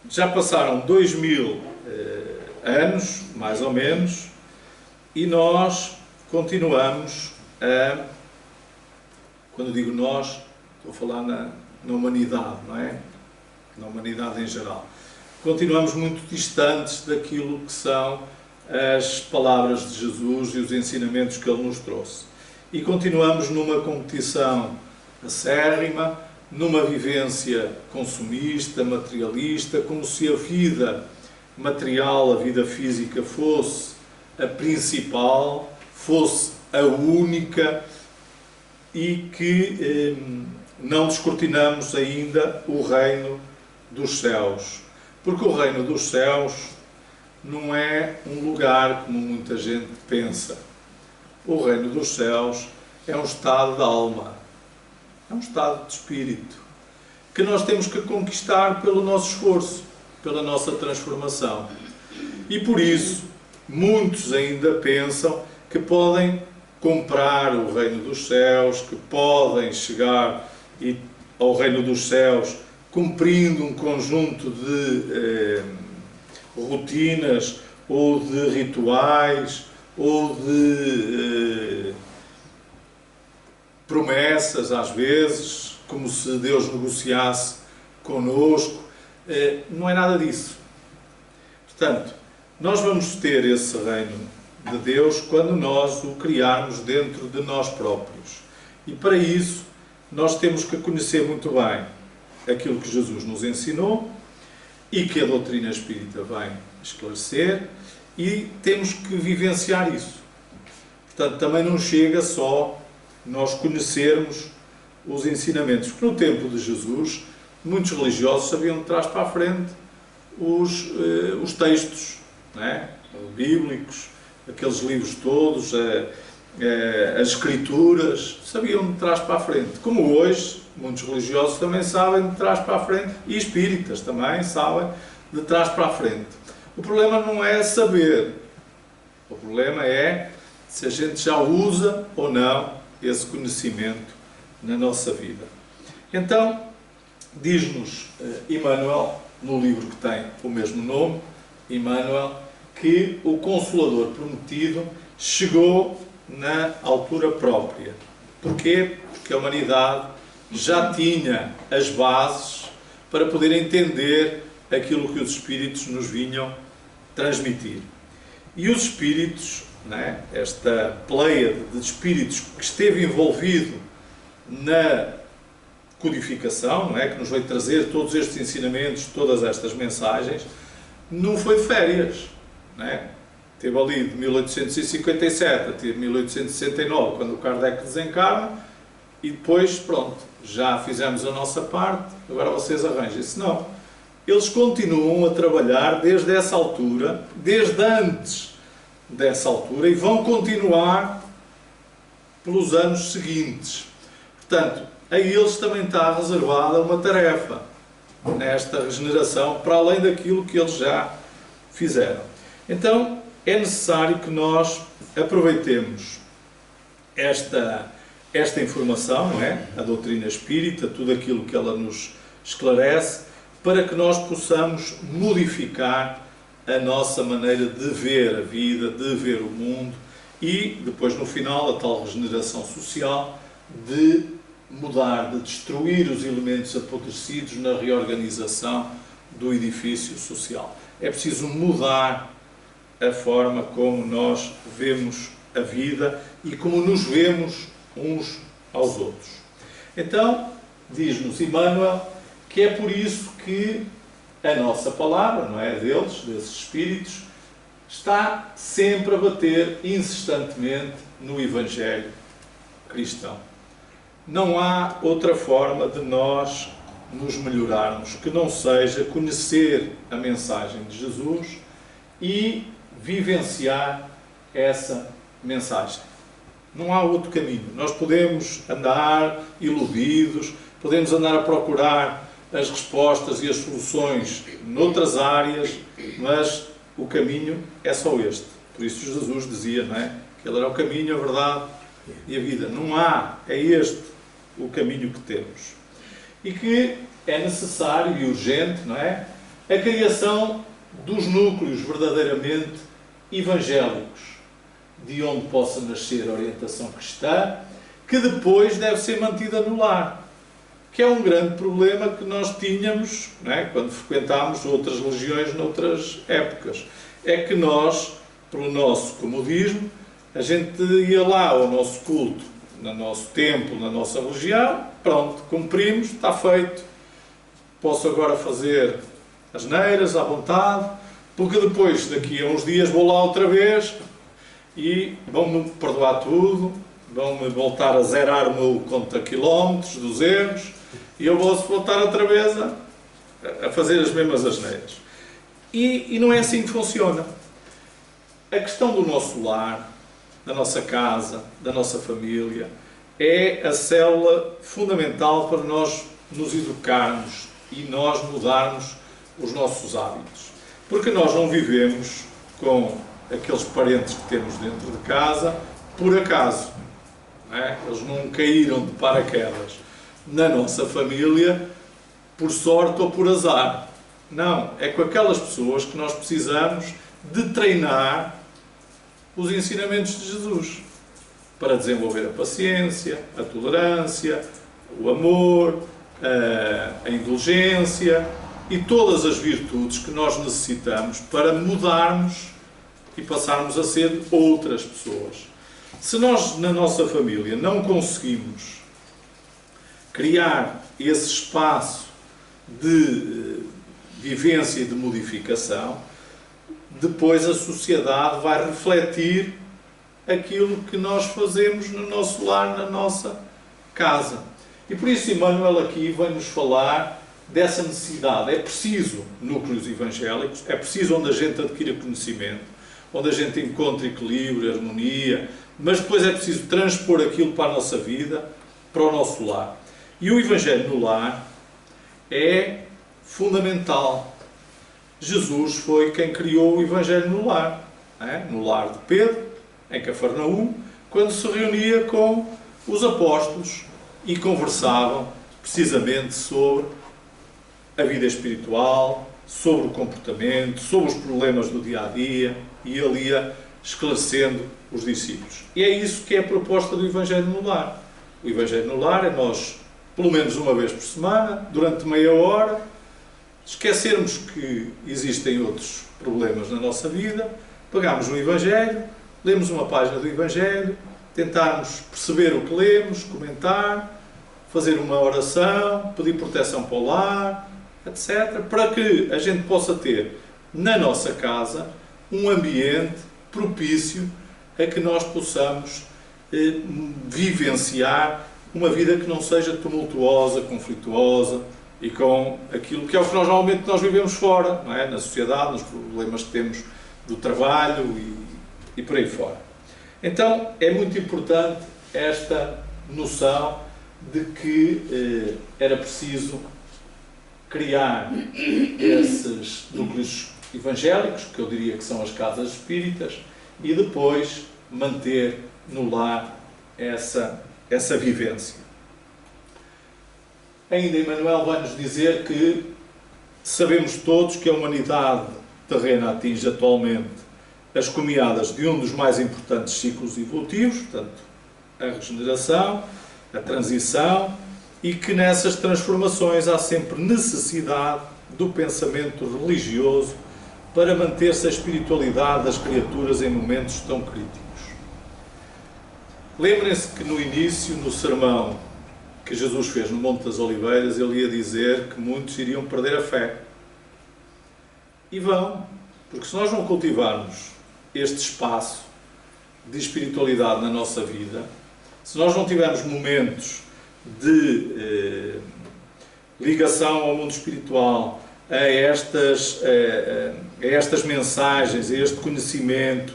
Speaker 1: já passaram 2000 anos, mais ou menos, e nós continuamos quando digo nós, estou a falar na humanidade, não é? Na humanidade em geral. Continuamos muito distantes daquilo que são as palavras de Jesus e os ensinamentos que Ele nos trouxe. E continuamos numa competição acérrima, numa vivência consumista, materialista, como se a vida material, a vida física, fosse a principal, fosse a única, e que não descortinamos ainda o reino dos céus. Porque o reino dos céus não é um lugar como muita gente pensa. O reino dos céus é um estado de alma, é um estado de espírito, que nós temos que conquistar pelo nosso esforço, pela nossa transformação. E por isso, muitos ainda pensam que podem comprar o reino dos céus, que podem chegar ao reino dos céus cumprindo um conjunto de rotinas ou de rituais ou de promessas, às vezes, como se Deus negociasse connosco. Não é nada disso. Portanto, nós vamos ter esse reino de Deus quando nós o criarmos dentro de nós próprios. E para isso, nós temos que conhecer muito bem aquilo que Jesus nos ensinou e que a doutrina espírita vem esclarecer, e temos que vivenciar isso. Portanto, também não chega só nós conhecermos os ensinamentos, porque no tempo de Jesus, muitos religiosos sabiam de trás para a frente os textos, não é? Bíblicos, aqueles livros todos, as escrituras, sabiam de trás para a frente. Como hoje, muitos religiosos também sabem de trás para a frente, e espíritas também sabem de trás para a frente. O problema não é saber, o problema é se a gente já usa ou não esse conhecimento na nossa vida. Então, diz-nos Emmanuel, no livro que tem o mesmo nome, Emmanuel, que o Consolador prometido chegou na altura própria. Porquê? Porque a humanidade já tinha as bases para poder entender aquilo que os Espíritos nos vinham transmitir. E os Espíritos, não é? Esta pleiade de Espíritos que esteve envolvido na codificação, não é? Que nos veio trazer todos estes ensinamentos, todas estas mensagens, não foi de férias, não é? Teve ali de 1857 até 1869, quando o Kardec desencarna, e depois, pronto, já fizemos a nossa parte, agora vocês arranjem-se. Não. Eles continuam a trabalhar desde essa altura, desde antes dessa altura, e vão continuar pelos anos seguintes. Portanto, a eles também está reservada uma tarefa nesta regeneração, para além daquilo que eles já fizeram. Então, é necessário que nós aproveitemos esta informação, não é? A doutrina espírita, tudo aquilo que ela nos esclarece, para que nós possamos modificar a nossa maneira de ver a vida, de ver o mundo, e depois, no final, a tal regeneração social, de mudar, de destruir os elementos apodrecidos na reorganização do edifício social. É preciso mudar a forma como nós vemos a vida e como nos vemos uns aos outros. Então, diz-nos Emmanuel que é por isso que a nossa palavra, não é, deles, desses espíritos, está sempre a bater incessantemente no Evangelho cristão. Não há outra forma de nós nos melhorarmos que não seja conhecer a mensagem de Jesus e vivenciar essa mensagem. Não há outro caminho. Nós podemos andar iludidos, podemos andar a procurar as respostas e as soluções noutras áreas, mas o caminho é só este. Por isso Jesus dizia, não é? Que Ele era o caminho, a verdade e a vida. Não há, é este o caminho que temos. E que é necessário e urgente, não é? A criação dos núcleos verdadeiramente evangélicos, de onde possa nascer a orientação cristã, que depois deve ser mantida no lar. Que é um grande problema que nós tínhamos, não é, quando frequentámos outras religiões noutras épocas. É que nós, pelo nosso comodismo, a gente ia lá ao nosso culto, no nosso templo, na nossa religião, pronto, cumprimos, está feito. Posso agora fazer asneiras à vontade, porque depois, daqui a uns dias, vou lá outra vez e vão-me perdoar tudo, vão-me voltar a zerar o meu conta-quilómetros dos erros, e eu vou voltar outra vez a fazer as mesmas asneiras. E não é assim que funciona. A questão do nosso lar, da nossa casa, da nossa família, é a célula fundamental para nós nos educarmos e nós mudarmos os nossos hábitos. Porque nós não vivemos com aqueles parentes que temos dentro de casa por acaso. Não é? Eles não caíram de paraquedas na nossa família por sorte ou por azar. Não, é com aquelas pessoas que nós precisamos de treinar os ensinamentos de Jesus para desenvolver a paciência, a tolerância, o amor, a indulgência e todas as virtudes que nós necessitamos para mudarmos e passarmos a ser outras pessoas. Se nós, na nossa família, não conseguimos criar esse espaço de vivência e de modificação, depois a sociedade vai refletir aquilo que nós fazemos no nosso lar, na nossa casa. E por isso Emmanuel aqui vem-nos falar dessa necessidade. É preciso núcleos evangélicos, é preciso onde a gente adquira conhecimento, onde a gente encontre equilíbrio, harmonia, mas depois é preciso transpor aquilo para a nossa vida, para o nosso lar. E o Evangelho no lar é fundamental. Jesus foi quem criou o Evangelho no lar. No lar de Pedro, em Cafarnaum, quando se reunia com os apóstolos e conversavam precisamente sobre a vida espiritual, sobre o comportamento, sobre os problemas do dia-a-dia, e ele ia esclarecendo os discípulos. E é isso que é a proposta do Evangelho no lar. O Evangelho no lar é nós, pelo menos uma vez por semana, durante meia hora, esquecermos que existem outros problemas na nossa vida, pegarmos no Evangelho, lemos uma página do Evangelho, tentarmos perceber o que lemos, comentar, fazer uma oração, pedir proteção para o lar, etc., para que a gente possa ter na nossa casa um ambiente propício a que nós possamos vivenciar uma vida que não seja tumultuosa, conflituosa e com aquilo que é o que normalmente nós vivemos fora, não é? Na sociedade, nos problemas que temos do trabalho e por aí fora. Então é muito importante esta noção de que era preciso criar esses núcleos evangélicos, que eu diria que são as casas espíritas, e depois manter no lar essa vivência. Ainda Emmanuel vai-nos dizer que sabemos todos que a humanidade terrena atinge atualmente as comeadas de um dos mais importantes ciclos evolutivos, portanto, a regeneração, a transição, e que nessas transformações há sempre necessidade do pensamento religioso para manter-se a espiritualidade das criaturas em momentos tão críticos. Lembrem-se que no início, no sermão que Jesus fez no Monte das Oliveiras, ele ia dizer que muitos iriam perder a fé. E vão, porque se nós não cultivarmos este espaço de espiritualidade na nossa vida, se nós não tivermos momentos de ligação ao mundo espiritual, a estas mensagens, a este conhecimento,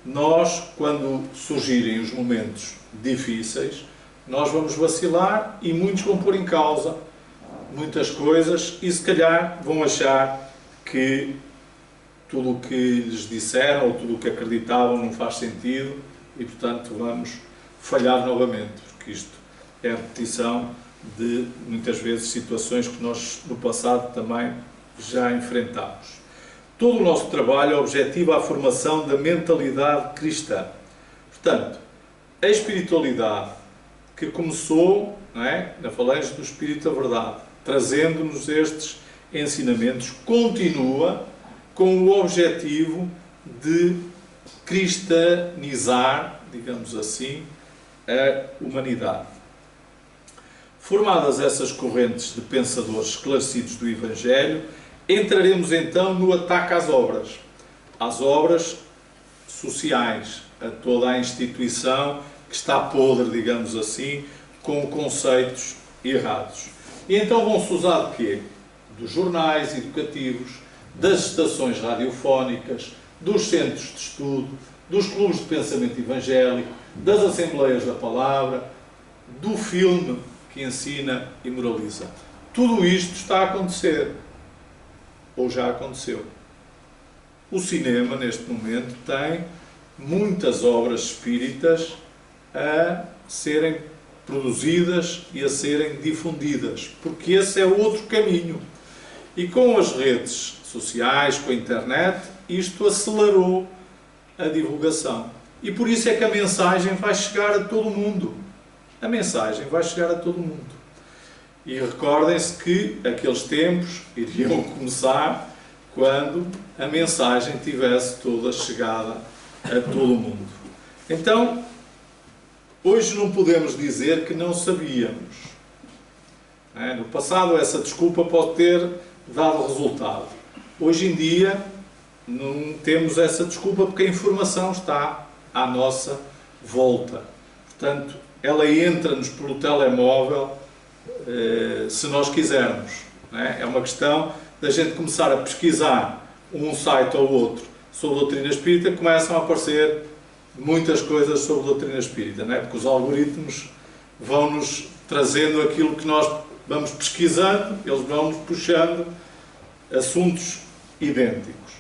Speaker 1: nós, quando surgirem os momentos difíceis, nós vamos vacilar e muitos vão pôr em causa muitas coisas e se calhar vão achar que tudo o que lhes disseram ou tudo o que acreditavam não faz sentido e, portanto, vamos falhar novamente, porque isto é a repetição de, muitas vezes, situações que nós, no passado, também já enfrentámos. Todo o nosso trabalho objetiva a formação da mentalidade cristã, Portanto, a espiritualidade que começou, não é, na falange do Espírito da Verdade, trazendo-nos estes ensinamentos, continua com o objetivo de cristianizar, digamos assim, a humanidade. Formadas essas correntes de pensadores esclarecidos do Evangelho, entraremos então no ataque às obras sociais, a toda a instituição que está podre, digamos assim, com conceitos errados. E então vão-se usar de quê? Dos jornais educativos, das estações radiofónicas, dos centros de estudo, dos clubes de pensamento evangélico, das assembleias da palavra, do filme que ensina e moraliza. Tudo isto está a acontecer, ou já aconteceu. O cinema, neste momento, tem muitas obras espíritas a serem produzidas e a serem difundidas, porque esse é outro caminho. E com as redes sociais, com a internet, isto acelerou a divulgação. E por isso é que a mensagem vai chegar a todo o mundo. A mensagem vai chegar a todo o mundo. E recordem-se que aqueles tempos iriam começar quando a mensagem tivesse toda chegada a todo o mundo. Então, hoje não podemos dizer que não sabíamos. No passado, essa desculpa pode ter dado resultado. Hoje em dia, não temos essa desculpa porque a informação está à nossa volta. Portanto, ela entra-nos pelo telemóvel se nós quisermos. É uma questão da gente começar a pesquisar um site ou outro sobre a doutrina espírita, começam a aparecer muitas coisas sobre a doutrina espírita, não é? Porque os algoritmos vão-nos trazendo aquilo que nós vamos pesquisando, eles vão-nos puxando assuntos idênticos.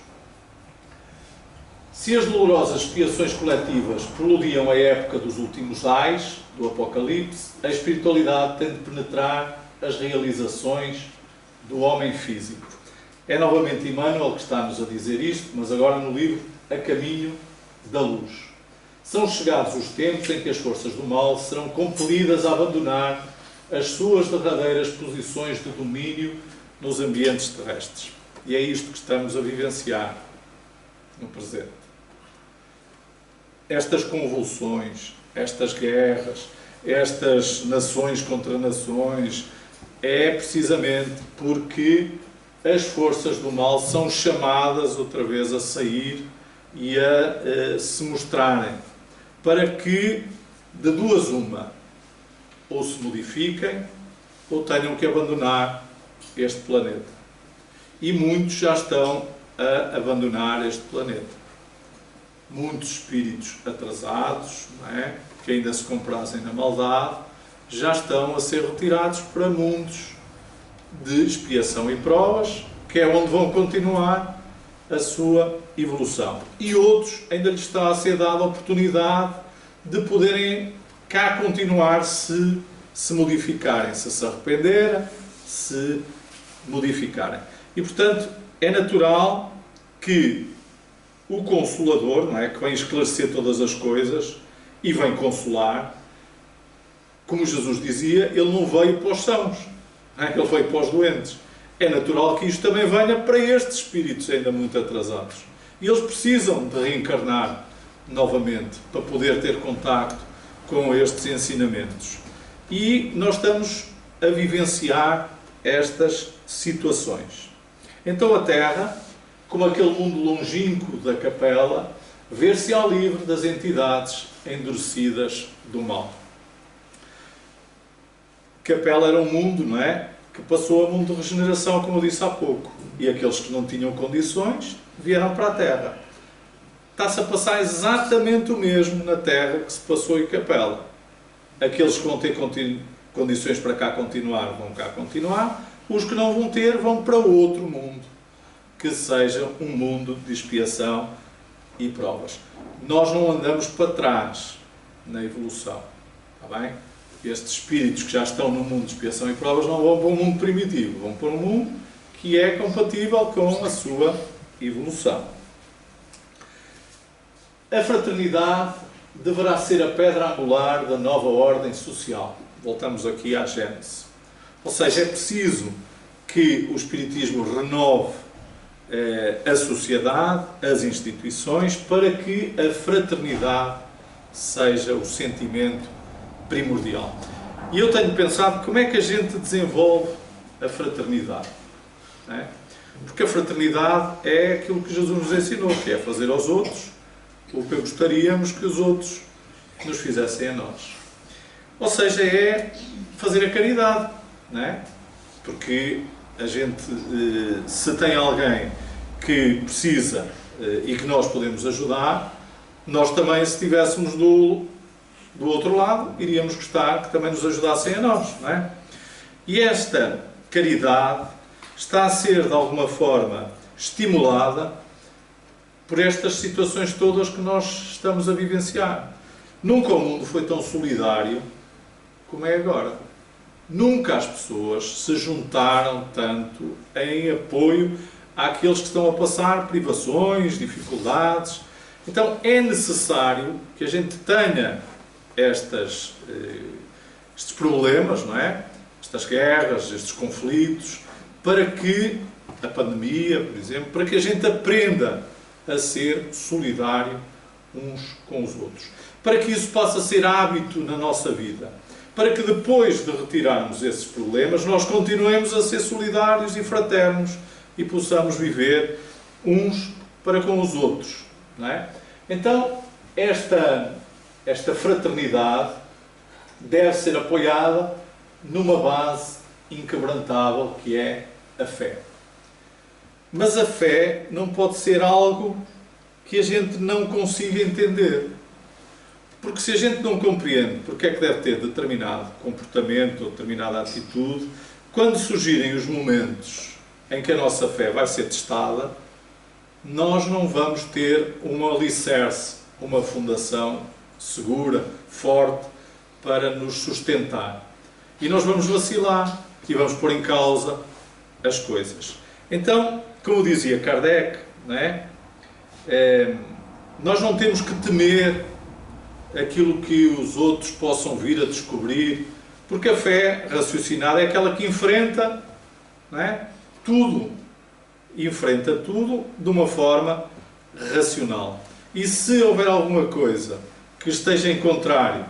Speaker 1: Se as dolorosas expiações coletivas preludiam a época dos últimos ais, do Apocalipse, a espiritualidade tem de penetrar as realizações do homem físico. É novamente Emmanuel que está-nos a dizer isto, mas agora no livro A Caminho da Luz. São chegados os tempos em que as forças do mal serão compelidas a abandonar as suas derradeiras posições de domínio nos ambientes terrestres. E é isto que estamos a vivenciar no presente. Estas convulsões, estas guerras, estas nações contra nações, é precisamente porque as forças do mal são chamadas outra vez a sair e a se mostrarem, para que, de duas uma, ou se modifiquem, ou tenham que abandonar este planeta. E muitos já estão a abandonar este planeta. Muitos espíritos atrasados, não é? Que ainda se comprazem na maldade, já estão a ser retirados para mundos de expiação e provas, que é onde vão continuar a sua evolução. E outros ainda lhes está a ser dada a oportunidade de poderem cá continuar se modificarem, se arrependerem, se modificarem. E, portanto, é natural que o Consolador, não é, que vem esclarecer todas as coisas e vem consolar, como Jesus dizia, ele não veio para os sãos, não é? Ele veio para os doentes. É natural que isto também venha para estes espíritos ainda muito atrasados. E eles precisam de reencarnar novamente para poder ter contacto com estes ensinamentos. E nós estamos a vivenciar estas situações. Então a Terra, como aquele mundo longínquo da capela, ver-se ao livre das entidades endurecidas do mal. Capela era um mundo, não é? Que passou a mundo de regeneração, como eu disse há pouco. E aqueles que não tinham condições vieram para a Terra. Está-se a passar exatamente o mesmo na Terra que se passou em Capela. Aqueles que vão ter condições para cá continuar, vão cá continuar. Os que não vão ter, vão para outro mundo, que seja um mundo de expiação e provas. Nós não andamos para trás na evolução, está bem? Estes espíritos que já estão no mundo de expiação e provas não vão para um mundo primitivo, vão para um mundo que é compatível com a sua evolução. A fraternidade deverá ser a pedra angular da nova ordem social. Voltamos aqui à Gênese. Ou seja, é preciso que o Espiritismo renove a sociedade, as instituições, para que a fraternidade seja o sentimento primordial. E eu tenho pensado como é que a gente desenvolve a fraternidade. Não é? Porque a fraternidade é aquilo que Jesus nos ensinou, que é fazer aos outros o que gostaríamos que os outros nos fizessem a nós. Ou seja, é fazer a caridade, não é? Porque a gente, se tem alguém que precisa e que nós podemos ajudar, nós também, se estivéssemos do outro lado, iríamos gostar que também nos ajudassem a nós, não é? E esta caridade está a ser, de alguma forma, estimulada por estas situações todas que nós estamos a vivenciar. Nunca o mundo foi tão solidário como é agora. Nunca as pessoas se juntaram tanto em apoio àqueles que estão a passar privações, dificuldades. Então é necessário que a gente tenha estes problemas, não é? Estas guerras, estes conflitos, para que a pandemia, por exemplo, para que a gente aprenda a ser solidário uns com os outros. Para que isso possa ser hábito na nossa vida. Para que depois de retirarmos esses problemas, nós continuemos a ser solidários e fraternos e possamos viver uns para com os outros. Não é? Então, esta fraternidade deve ser apoiada numa base inquebrantável que é a fé. Mas a fé não pode ser algo que a gente não consiga entender. Porque se a gente não compreende porque é que deve ter determinado comportamento ou determinada atitude, quando surgirem os momentos em que a nossa fé vai ser testada, nós não vamos ter um alicerce, uma fundação segura, forte, para nos sustentar. E nós vamos vacilar e vamos pôr em causa as coisas. Então, como dizia Kardec, não é? Nós não temos que temer aquilo que os outros possam vir a descobrir, porque a fé raciocinada é aquela que enfrenta, não é? Tudo. Enfrenta tudo de uma forma racional. E se houver alguma coisa que esteja em contrário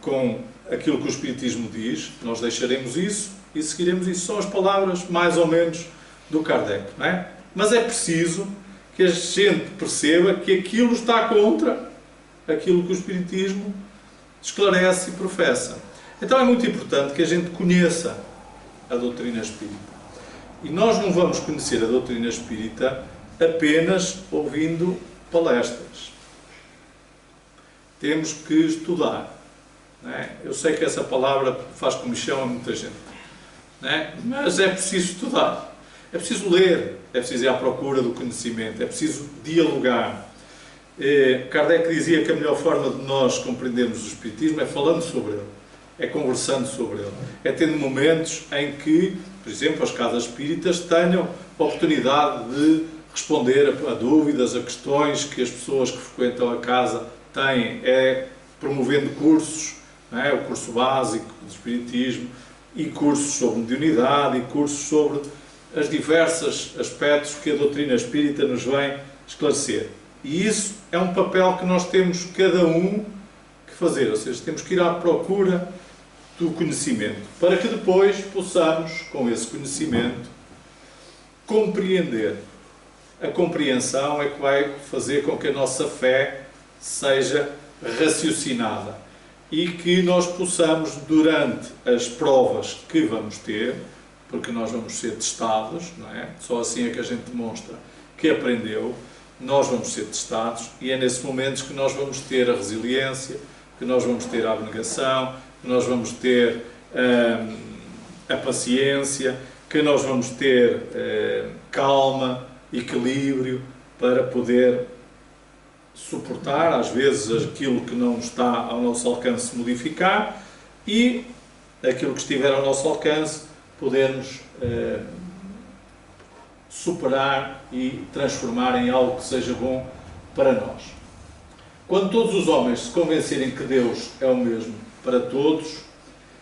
Speaker 1: com aquilo que o Espiritismo diz, nós deixaremos isso e seguiremos isso. São as palavras, mais ou menos, do Kardec, não é? Mas é preciso que a gente perceba que aquilo está contra aquilo que o Espiritismo esclarece e professa. Então é muito importante que a gente conheça a doutrina espírita. E nós não vamos conhecer a doutrina espírita apenas ouvindo palestras. Temos que estudar. Não é? Eu sei que essa palavra faz comichão a muita gente. Não é? Mas é preciso estudar. É preciso ler. É preciso ir à procura do conhecimento. É preciso dialogar. Kardec dizia que a melhor forma de nós compreendermos o Espiritismo é falando sobre ele, é conversando sobre ele, é tendo momentos em que, por exemplo, as casas espíritas tenham a oportunidade de responder a dúvidas, a questões que as pessoas que frequentam a casa têm, promovendo cursos, não é? O curso básico de Espiritismo e cursos sobre mediunidade e cursos sobre os diversos aspectos que a doutrina espírita nos vem esclarecer. E isso é um papel que nós temos, cada um, que fazer. Ou seja, temos que ir à procura do conhecimento, para que depois possamos, com esse conhecimento, compreender. A compreensão é que vai fazer com que a nossa fé seja raciocinada e que nós possamos, durante as provas que vamos ter, porque nós vamos ser testados, não é? Só assim é que a gente demonstra que aprendeu. Nós vamos ser testados e é nesses momentos que nós vamos ter a resiliência, que nós vamos ter a abnegação, que nós vamos ter a paciência, que nós vamos ter calma, equilíbrio, para poder suportar, às vezes, aquilo que não está ao nosso alcance modificar e aquilo que estiver ao nosso alcance podermos superar e transformar em algo que seja bom para nós. Quando todos os homens se convencerem que Deus é o mesmo para todos,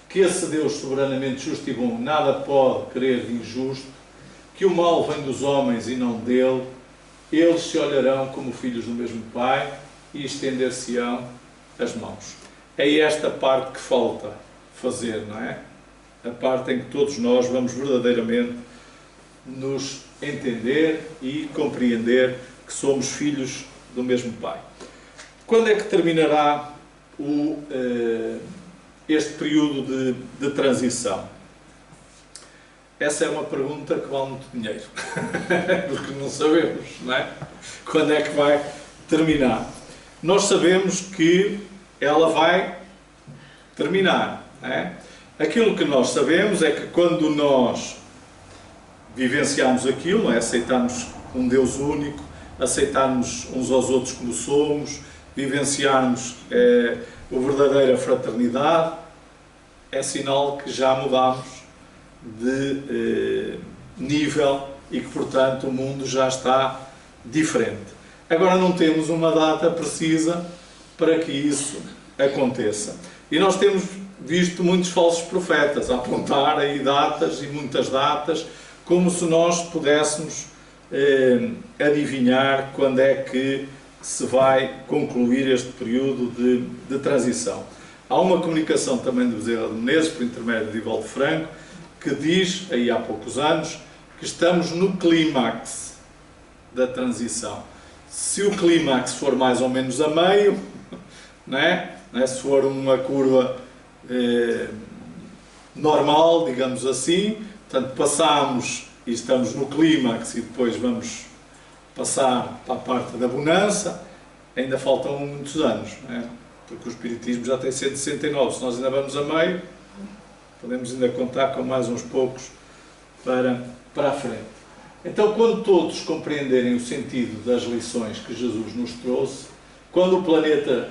Speaker 1: que esse Deus soberanamente justo e bom nada pode querer de injusto, que o mal vem dos homens e não dele, eles se olharão como filhos do mesmo Pai e estender-se-ão as mãos. É esta parte que falta fazer, não é? A parte em que todos nós vamos verdadeiramente nos entender e compreender que somos filhos do mesmo Pai. Quando é que terminará este período de transição? Essa é uma pergunta que vale muito dinheiro, porque não sabemos, não é? Quando é que vai terminar? Nós sabemos que ela vai terminar, não é? Aquilo que nós sabemos é que quando nós vivenciamos aquilo, não é? Aceitarmos um Deus único, aceitarmos uns aos outros como somos, vivenciarmos a verdadeira fraternidade, é sinal que já mudamos de nível e que, portanto, o mundo já está diferente. Agora não temos uma data precisa para que isso aconteça. E nós temos visto muitos falsos profetas a apontar aí datas e muitas datas, como se nós pudéssemos adivinhar quando é que se vai concluir este período de transição. Há uma comunicação também do Bezerra de Menezes, por intermédio de Divaldo Franco, que diz, aí há poucos anos, que estamos no clímax da transição. Se o clímax for mais ou menos a meio, não é? Se for uma curva normal, digamos assim, portanto passamos e estamos no clímax e depois vamos passar para a parte da bonança, ainda faltam muitos anos, não é? Porque o Espiritismo já tem 169, se nós ainda vamos a meio, podemos ainda contar com mais uns poucos para a frente. Então, quando todos compreenderem o sentido das lições que Jesus nos trouxe, quando o planeta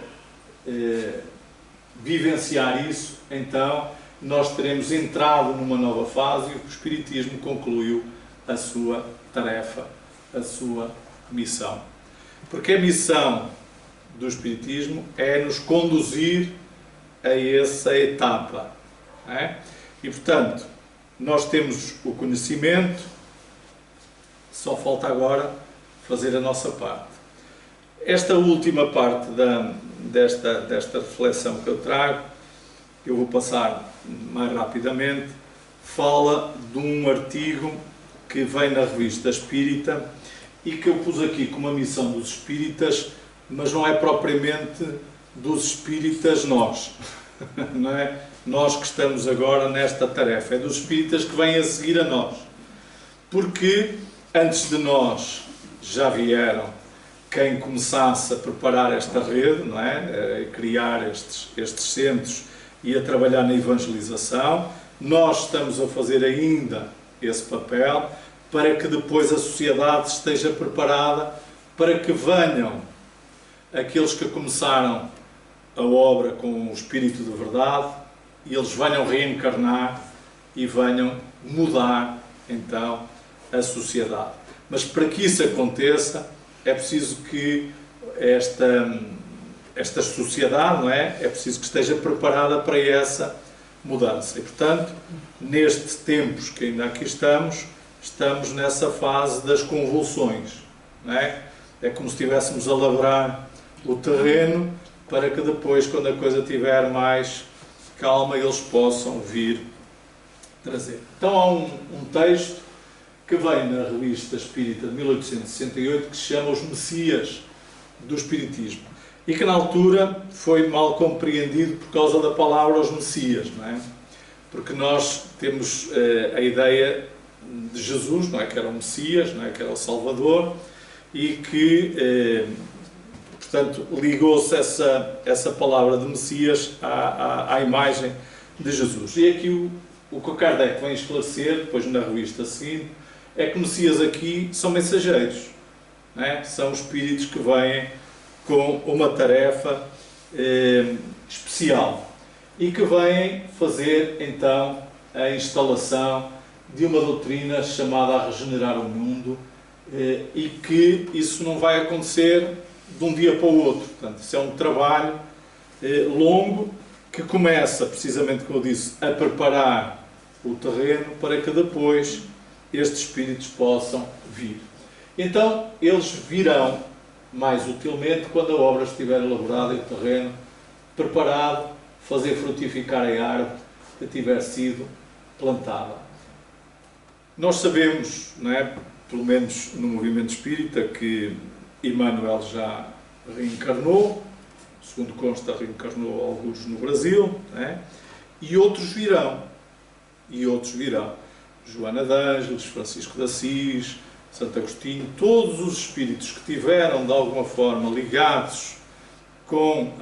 Speaker 1: vivenciar isso, então nós teremos entrado numa nova fase e o Espiritismo concluiu a sua tarefa, a sua missão. Porque a missão do Espiritismo é nos conduzir a essa etapa, não é? E, portanto, nós temos o conhecimento, só falta agora fazer a nossa parte. Esta última parte desta reflexão que eu trago, eu vou passar mais rapidamente, fala de um artigo que vem na Revista Espírita e que eu pus aqui como a missão dos espíritas, mas não é propriamente dos espíritas nós, não é? Nós que estamos agora nesta tarefa, é dos espíritas que vêm a seguir a nós. Porque antes de nós já vieram quem começasse a preparar esta rede, não é? A criar estes centros e a trabalhar na evangelização. Nós estamos a fazer ainda esse papel para que depois a sociedade esteja preparada para que venham aqueles que começaram a obra com o Espírito de verdade e eles venham reencarnar e venham mudar então a sociedade. Mas para que isso aconteça é preciso que esta sociedade, não é? É preciso que esteja preparada para essa mudança. E, portanto, nestes tempos que ainda aqui estamos nessa fase das convulsões, não é? É como se estivéssemos a labrar o terreno para que depois, quando a coisa estiver mais calma, eles possam vir trazer. Então há um texto que vem na Revista Espírita de 1868 que se chama Os Messias do Espiritismo e que na altura foi mal compreendido por causa da palavra os Messias, não é? Porque nós temos a ideia de Jesus, não é? Que era o Messias, não é? Que era o Salvador e que portanto, ligou-se essa palavra de Messias à imagem de Jesus. E aqui o que o Kardec vem esclarecer, depois na revista seguinte, é que Messias aqui são mensageiros, não é? São espíritos que vêm com uma tarefa especial e que vêm fazer, então, a instalação de uma doutrina chamada a regenerar o mundo e que isso não vai acontecer de um dia para o outro. Portanto, isso é um trabalho longo que começa, precisamente como eu disse, a preparar o terreno para que depois estes espíritos possam vir. Então, eles virão mais utilmente quando a obra estiver elaborada e o terreno preparado, fazer frutificar a árvore que tiver sido plantada. Nós sabemos, não é, pelo menos no movimento espírita, que Emmanuel já reencarnou, segundo consta, reencarnou alguns no Brasil, não é? E outros virão. Joana de Ângeles, Francisco de Assis, Santo Agostinho, todos os espíritos que tiveram de alguma forma ligados com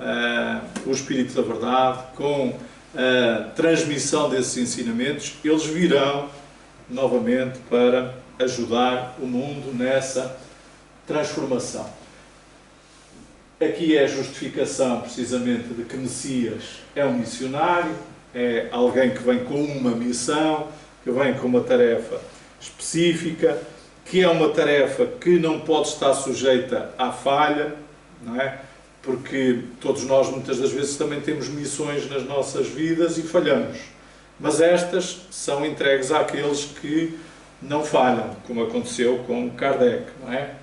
Speaker 1: o Espírito da Verdade, com a transmissão desses ensinamentos, eles virão novamente para ajudar o mundo nessa transformação. Aqui é a justificação precisamente de que Messias é um missionário, é alguém que vem com uma missão, que vem com uma tarefa específica, que é uma tarefa que não pode estar sujeita à falha, não é? Porque todos nós muitas das vezes também temos missões nas nossas vidas e falhamos. Mas estas são entregues àqueles que não falham, como aconteceu com Kardec, não é?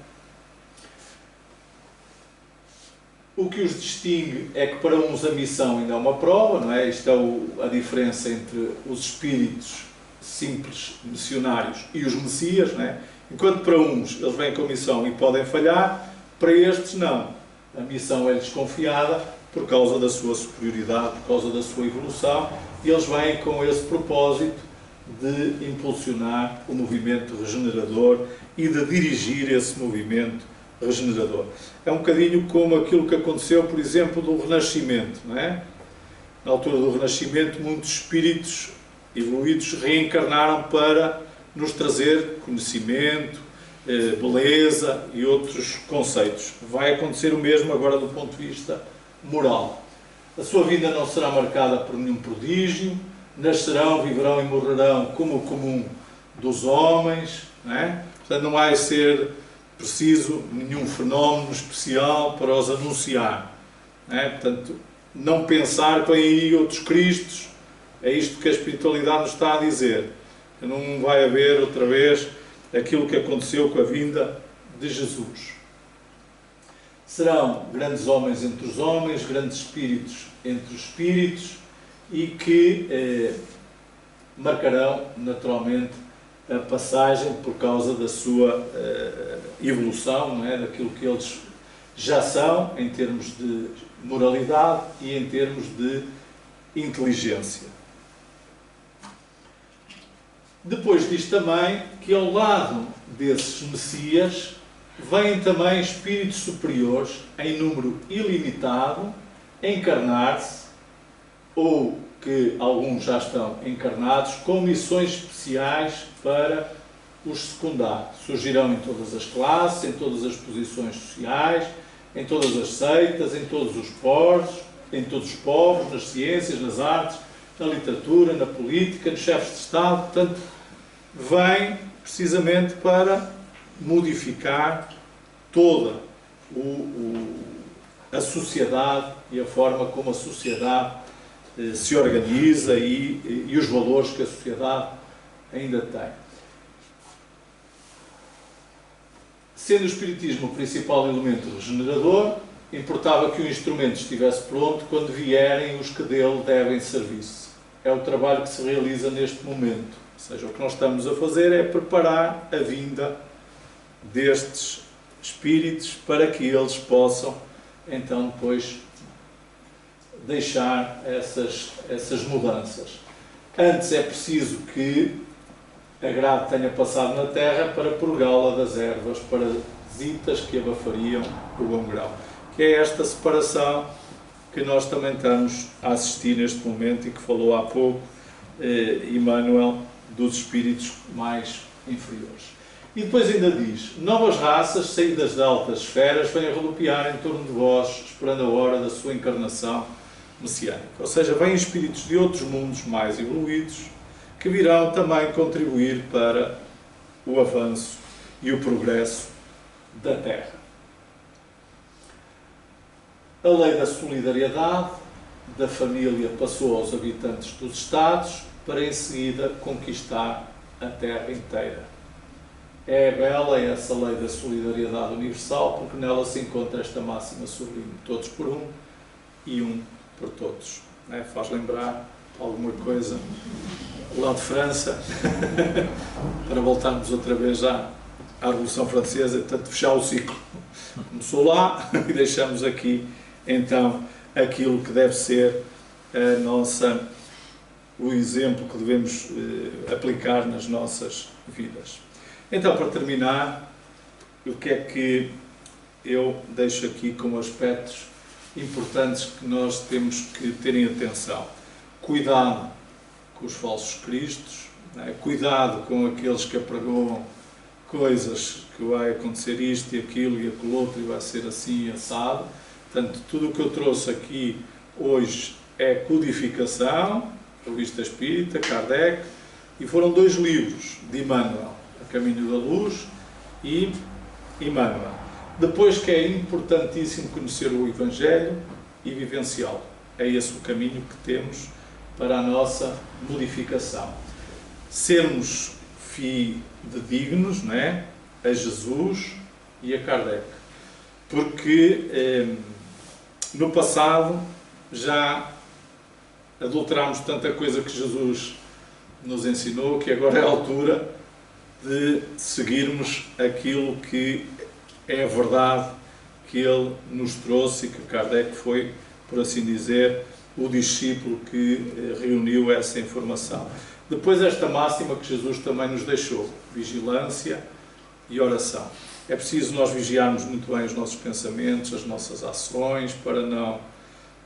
Speaker 1: O que os distingue é que para uns a missão ainda é uma prova, não é? Isto é a diferença entre os espíritos simples missionários e os messias, não é? Enquanto para uns eles vêm com a missão e podem falhar, para estes não. A missão é-lhes confiada por causa da sua superioridade, por causa da sua evolução, e eles vêm com esse propósito de impulsionar o movimento regenerador e de dirigir esse movimento regenerador. É um bocadinho como aquilo que aconteceu, por exemplo, do Renascimento, não é? Na altura do Renascimento, muitos espíritos evoluídos reencarnaram para nos trazer conhecimento, beleza e outros conceitos. Vai acontecer o mesmo agora do ponto de vista moral. A sua vida não será marcada por nenhum prodígio, nascerão, viverão e morrerão como o comum dos homens, não é? Portanto, não vai ser preciso nenhum fenómeno especial para os anunciar, não é? Portanto, não pensar que vêm aí outros Cristos, é isto que a espiritualidade nos está a dizer. Não vai haver outra vez aquilo que aconteceu com a vinda de Jesus. Serão grandes homens entre os homens, grandes espíritos entre os espíritos e que marcarão naturalmente a passagem por causa da sua evolução, não é? Daquilo que eles já são em termos de moralidade e em termos de inteligência. Depois diz também que ao lado desses Messias vêm também espíritos superiores em número ilimitado, encarnar-se, ou que alguns já estão encarnados, com missões especiais para os secundar. Surgirão em todas as classes, em todas as posições sociais, em todas as seitas, em todos os povos, nas ciências, nas artes, na literatura, na política, nos chefes de Estado. Portanto, vem precisamente para modificar toda a sociedade e a forma como a sociedade se organiza e os valores que a sociedade ainda tem. Sendo o Espiritismo o principal elemento regenerador, importava que o instrumento estivesse pronto quando vierem os que dele devem serviço. É o trabalho que se realiza neste momento. Ou seja, o que nós estamos a fazer é preparar a vinda destes espíritos para que eles possam, então, depois deixar essas mudanças. Antes é preciso que a grade tenha passado na terra para purgá-la das ervas parasitas que abafariam o bom grão. Que é esta separação que nós também estamos a assistir neste momento e que falou há pouco Emmanuel, dos espíritos mais inferiores. E depois ainda diz: novas raças, saídas de altas esferas, vêm rodopiar em torno de vós, esperando a hora da sua encarnação messiânica. Ou seja, vêm espíritos de outros mundos mais evoluídos, que virão também contribuir para o avanço e o progresso da Terra. A lei da solidariedade, da família passou aos habitantes dos Estados, para em seguida conquistar a terra inteira. É bela essa lei da solidariedade universal, porque nela se encontra esta máxima sublime: todos por um e um por todos. Faz lembrar alguma coisa lá de França, para voltarmos outra vez à Revolução Francesa, portanto, fechar o ciclo. Começou lá e deixamos aqui, então, aquilo que deve ser o exemplo que devemos aplicar nas nossas vidas. Então, para terminar, o que é que eu deixo aqui como aspectos importantes que nós temos que ter em atenção? Cuidado com os falsos cristos, cuidado com aqueles que apregoam coisas que vai acontecer isto e aquilo e aquilo outro e vai ser assim e assado. Portanto, tudo o que eu trouxe aqui hoje é codificação, Revista Espírita, Kardec, e foram 2 livros de Emmanuel, A Caminho da Luz e Emmanuel. Depois, que é importantíssimo conhecer o Evangelho e vivenciá-lo. É esse o caminho que temos para a nossa modificação. Sermos fidedignos, a Jesus e a Kardec. Porque no passado já adulterámos tanta coisa que Jesus nos ensinou, que agora é a altura de seguirmos aquilo que é a verdade que ele nos trouxe e que Kardec foi, por assim dizer, o discípulo que reuniu essa informação. Depois, esta máxima que Jesus também nos deixou: vigilância e oração. É preciso nós vigiarmos muito bem os nossos pensamentos, as nossas ações, para não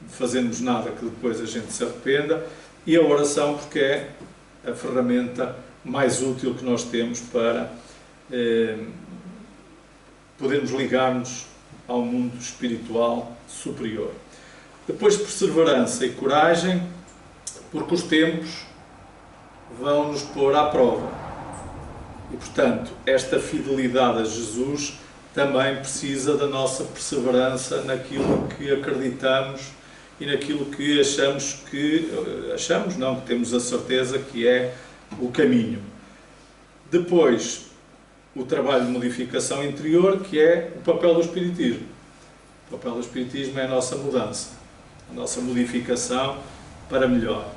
Speaker 1: fazermos nada que depois a gente se arrependa, e a oração, porque é a ferramenta mais útil que nós temos para podermos ligar-nos ao mundo espiritual superior. Depois, perseverança e coragem, porque os tempos vão nos pôr à prova. E, portanto, esta fidelidade a Jesus também precisa da nossa perseverança naquilo que acreditamos e naquilo que que temos a certeza que é o caminho. Depois, o trabalho de modificação interior, que é o papel do Espiritismo. O papel do Espiritismo é a nossa mudança, a nossa modificação para melhor.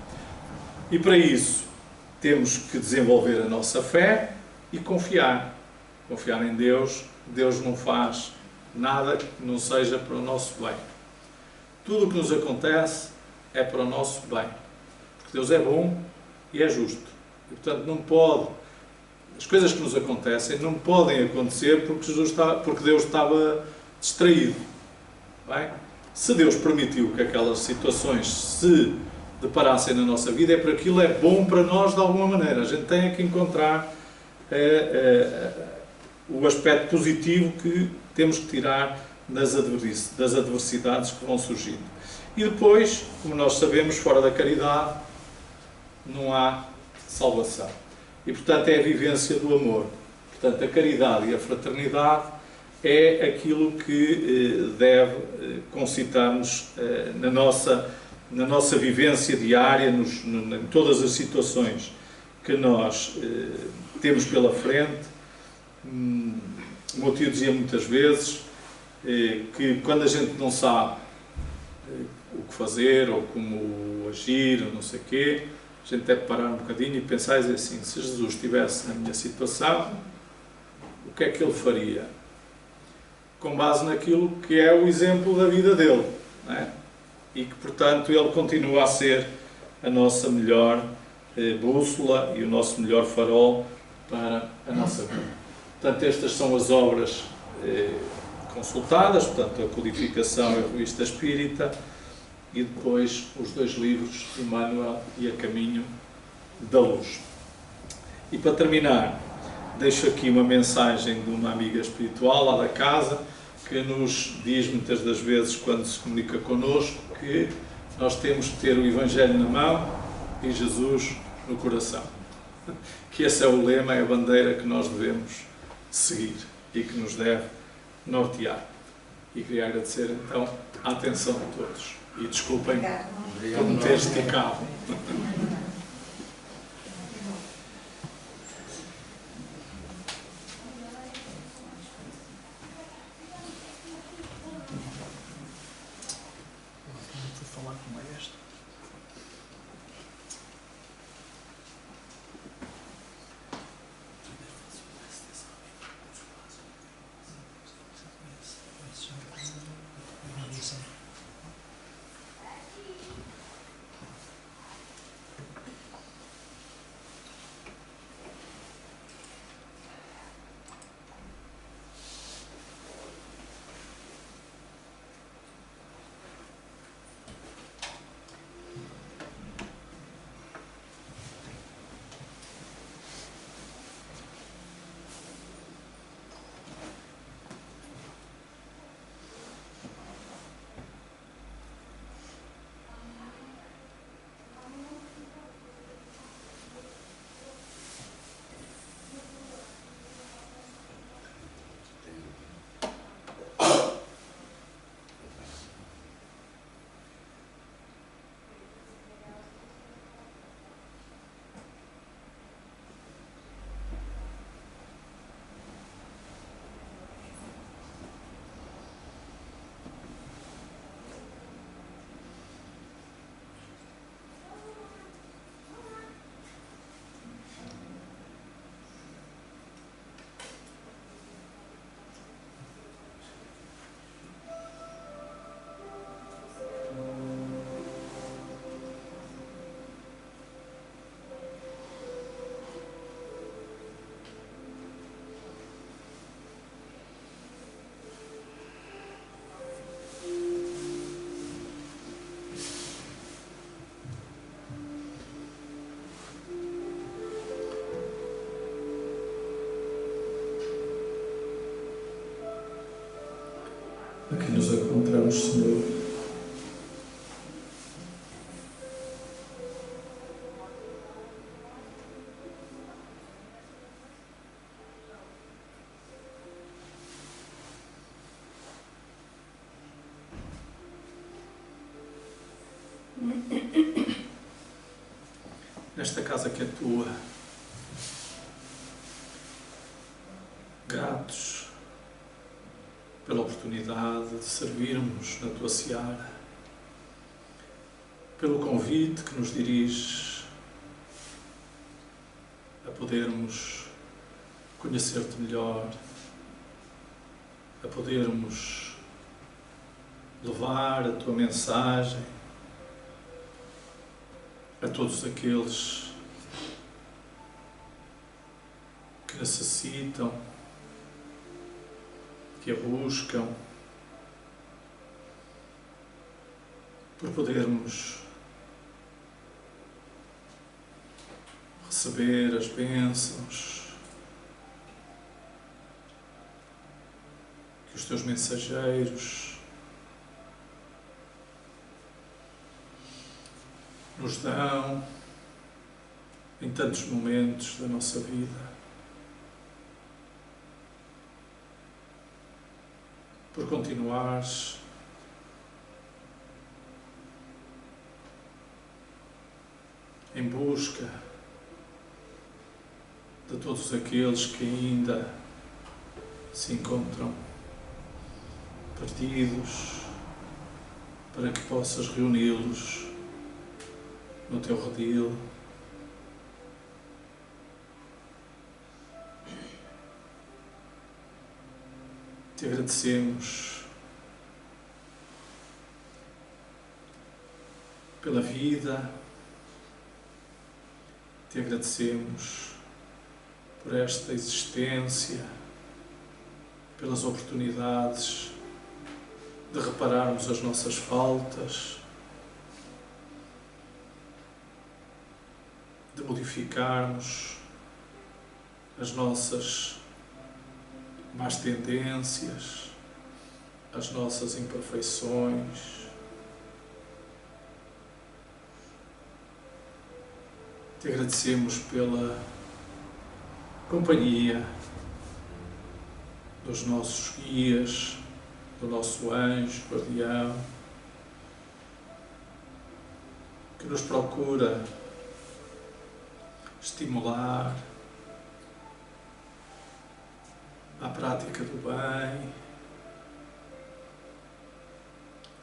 Speaker 1: E para isso temos que desenvolver a nossa fé e confiar. Confiar em Deus. Deus não faz nada que não seja para o nosso bem. Tudo o que nos acontece é para o nosso bem. Porque Deus é bom e é justo. E, portanto, as coisas que nos acontecem não podem acontecer porque Deus estava distraído. Bem? Se Deus permitiu que aquelas situações se deparassem na nossa vida, é porque aquilo é bom para nós de alguma maneira. A gente tem que encontrar o aspecto positivo que temos que tirar das adversidades que vão surgindo. E depois, como nós sabemos, fora da caridade não há salvação. E, portanto, é a vivência do amor. Portanto, a caridade e a fraternidade é aquilo que deve concitar-nos na nossa vivência diária, em todas as situações que nós temos pela frente. O meu tio dizia muitas vezes que quando a gente não sabe o que fazer ou como agir ou não sei o quê, a gente deve parar um bocadinho e pensar e dizer assim: se Jesus estivesse na minha situação, o que é que ele faria? Com base naquilo que é o exemplo da vida dele, não é? E que, portanto, ele continua a ser a nossa melhor bússola e o nosso melhor farol para a nossa vida. Portanto, estas são as obras consultadas, portanto, a Codificação e a Revista Espírita, e depois os 2 livros, Emmanuel e A Caminho da Luz. E para terminar, deixo aqui uma mensagem de uma amiga espiritual lá da casa, que nos diz muitas das vezes, quando se comunica connosco, que nós temos que ter o Evangelho na mão e Jesus no coração. Que esse é o lema, é a bandeira que nós devemos seguir e que nos deve nortear. E queria agradecer então a atenção de todos. E desculpem
Speaker 2: Obrigado.
Speaker 1: por me ter esticado.
Speaker 3: Vou falar com o maestro.
Speaker 1: Aqui nos encontramos, Senhor. Nesta casa que é tua, gratos pela oportunidade de servirmos na tua seara, pelo convite que nos diriges a podermos conhecer-te melhor, a podermos levar a tua mensagem a todos aqueles que necessitam, que a buscam, por podermos receber as bênçãos que os teus mensageiros nos dão em tantos momentos da nossa vida. Por continuares em busca de todos aqueles que ainda se encontram perdidos, para que possas reuni-los no teu redil. Te agradecemos pela vida, te agradecemos por esta existência, pelas oportunidades de repararmos as nossas faltas, de modificarmos as nossas más tendências, as nossas imperfeições. Te agradecemos pela companhia dos nossos guias, do nosso anjo guardião, que nos procura estimular à prática do bem,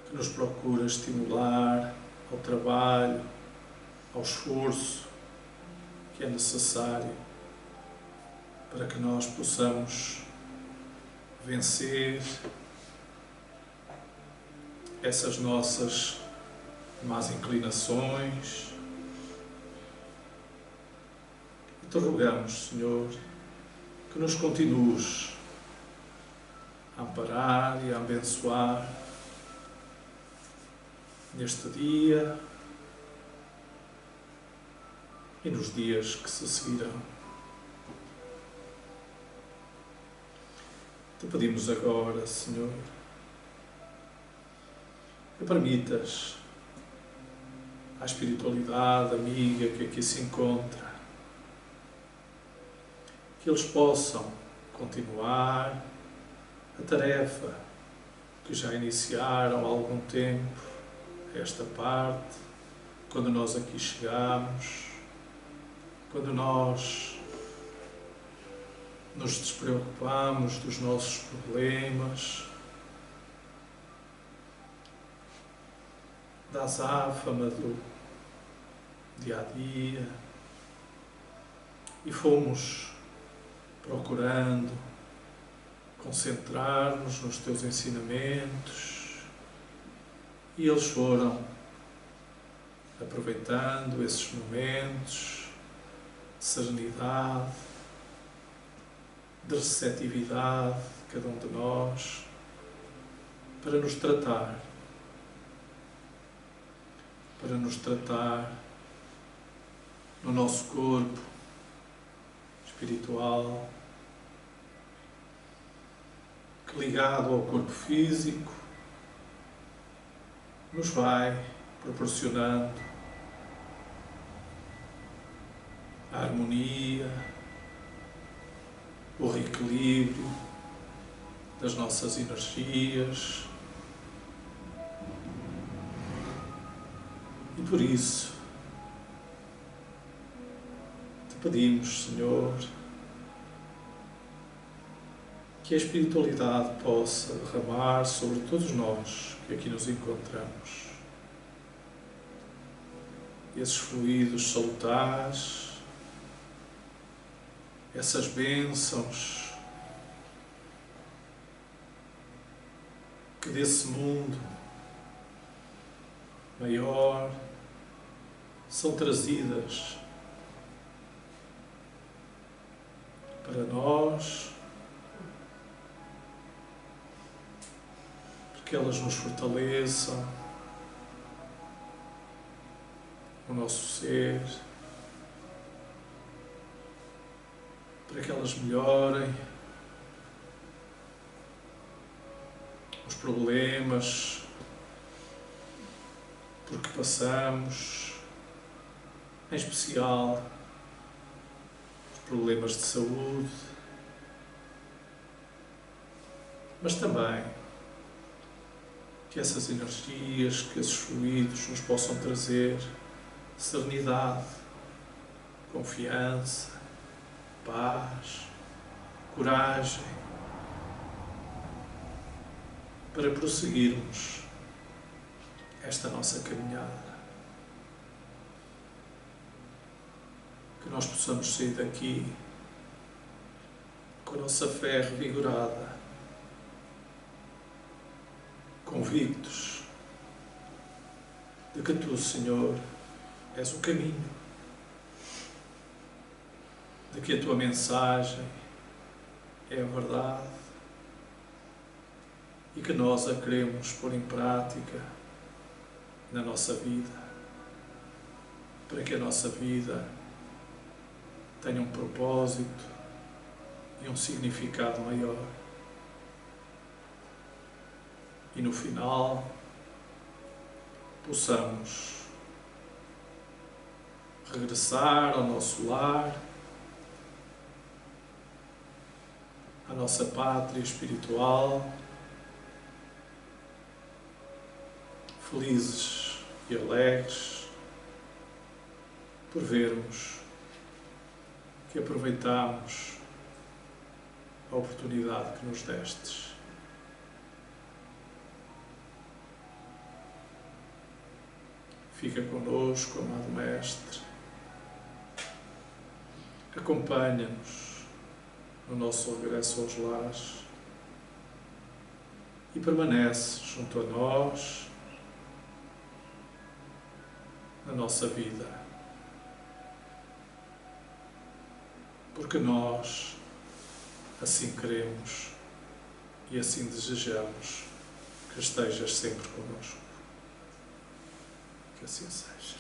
Speaker 1: que nos procura estimular ao trabalho, ao esforço que é necessário para que nós possamos vencer essas nossas más inclinações. E te rogamos, Senhor, que nos continues a amparar e a abençoar neste dia e nos dias que se seguirão. Te pedimos agora, Senhor, que permitas à espiritualidade amiga que aqui se encontra, que eles possam continuar a tarefa que já iniciaram há algum tempo, esta parte, quando nós aqui chegamos, quando nós nos despreocupamos dos nossos problemas, da azáfama do dia-a-dia, e fomos procurando concentrar-nos nos teus ensinamentos, e eles foram aproveitando esses momentos de serenidade, de receptividade de cada um de nós, para nos tratar no nosso corpo espiritual, que ligado ao corpo físico nos vai proporcionando a harmonia, o reequilíbrio das nossas energias. E por isso te pedimos, Senhor, que a espiritualidade possa derramar sobre todos nós que aqui nos encontramos esses fluidos salutares, essas bênçãos que desse mundo maior são trazidas para nós, porque elas nos fortaleçam o nosso ser, para que elas melhorem os problemas por que passamos, em especial os problemas de saúde, mas também que essas energias, que esses fluidos nos possam trazer serenidade, confiança, paz, coragem, para prosseguirmos esta nossa caminhada. Que nós possamos sair daqui com a nossa fé revigorada, convictos de que Tu, Senhor, és o caminho, de que a Tua mensagem é a verdade e que nós a queremos pôr em prática na nossa vida, para que a nossa vida tenha um propósito e um significado maior. E no final possamos regressar ao nosso lar, à nossa pátria espiritual, felizes e alegres por vermos que aproveitamos a oportunidade que nos destes. Fica connosco, amado Mestre. Acompanha-nos no nosso regresso aos lares e permanece junto a nós na nossa vida, porque nós assim queremos e assim desejamos que estejas sempre connosco. Que assim seja.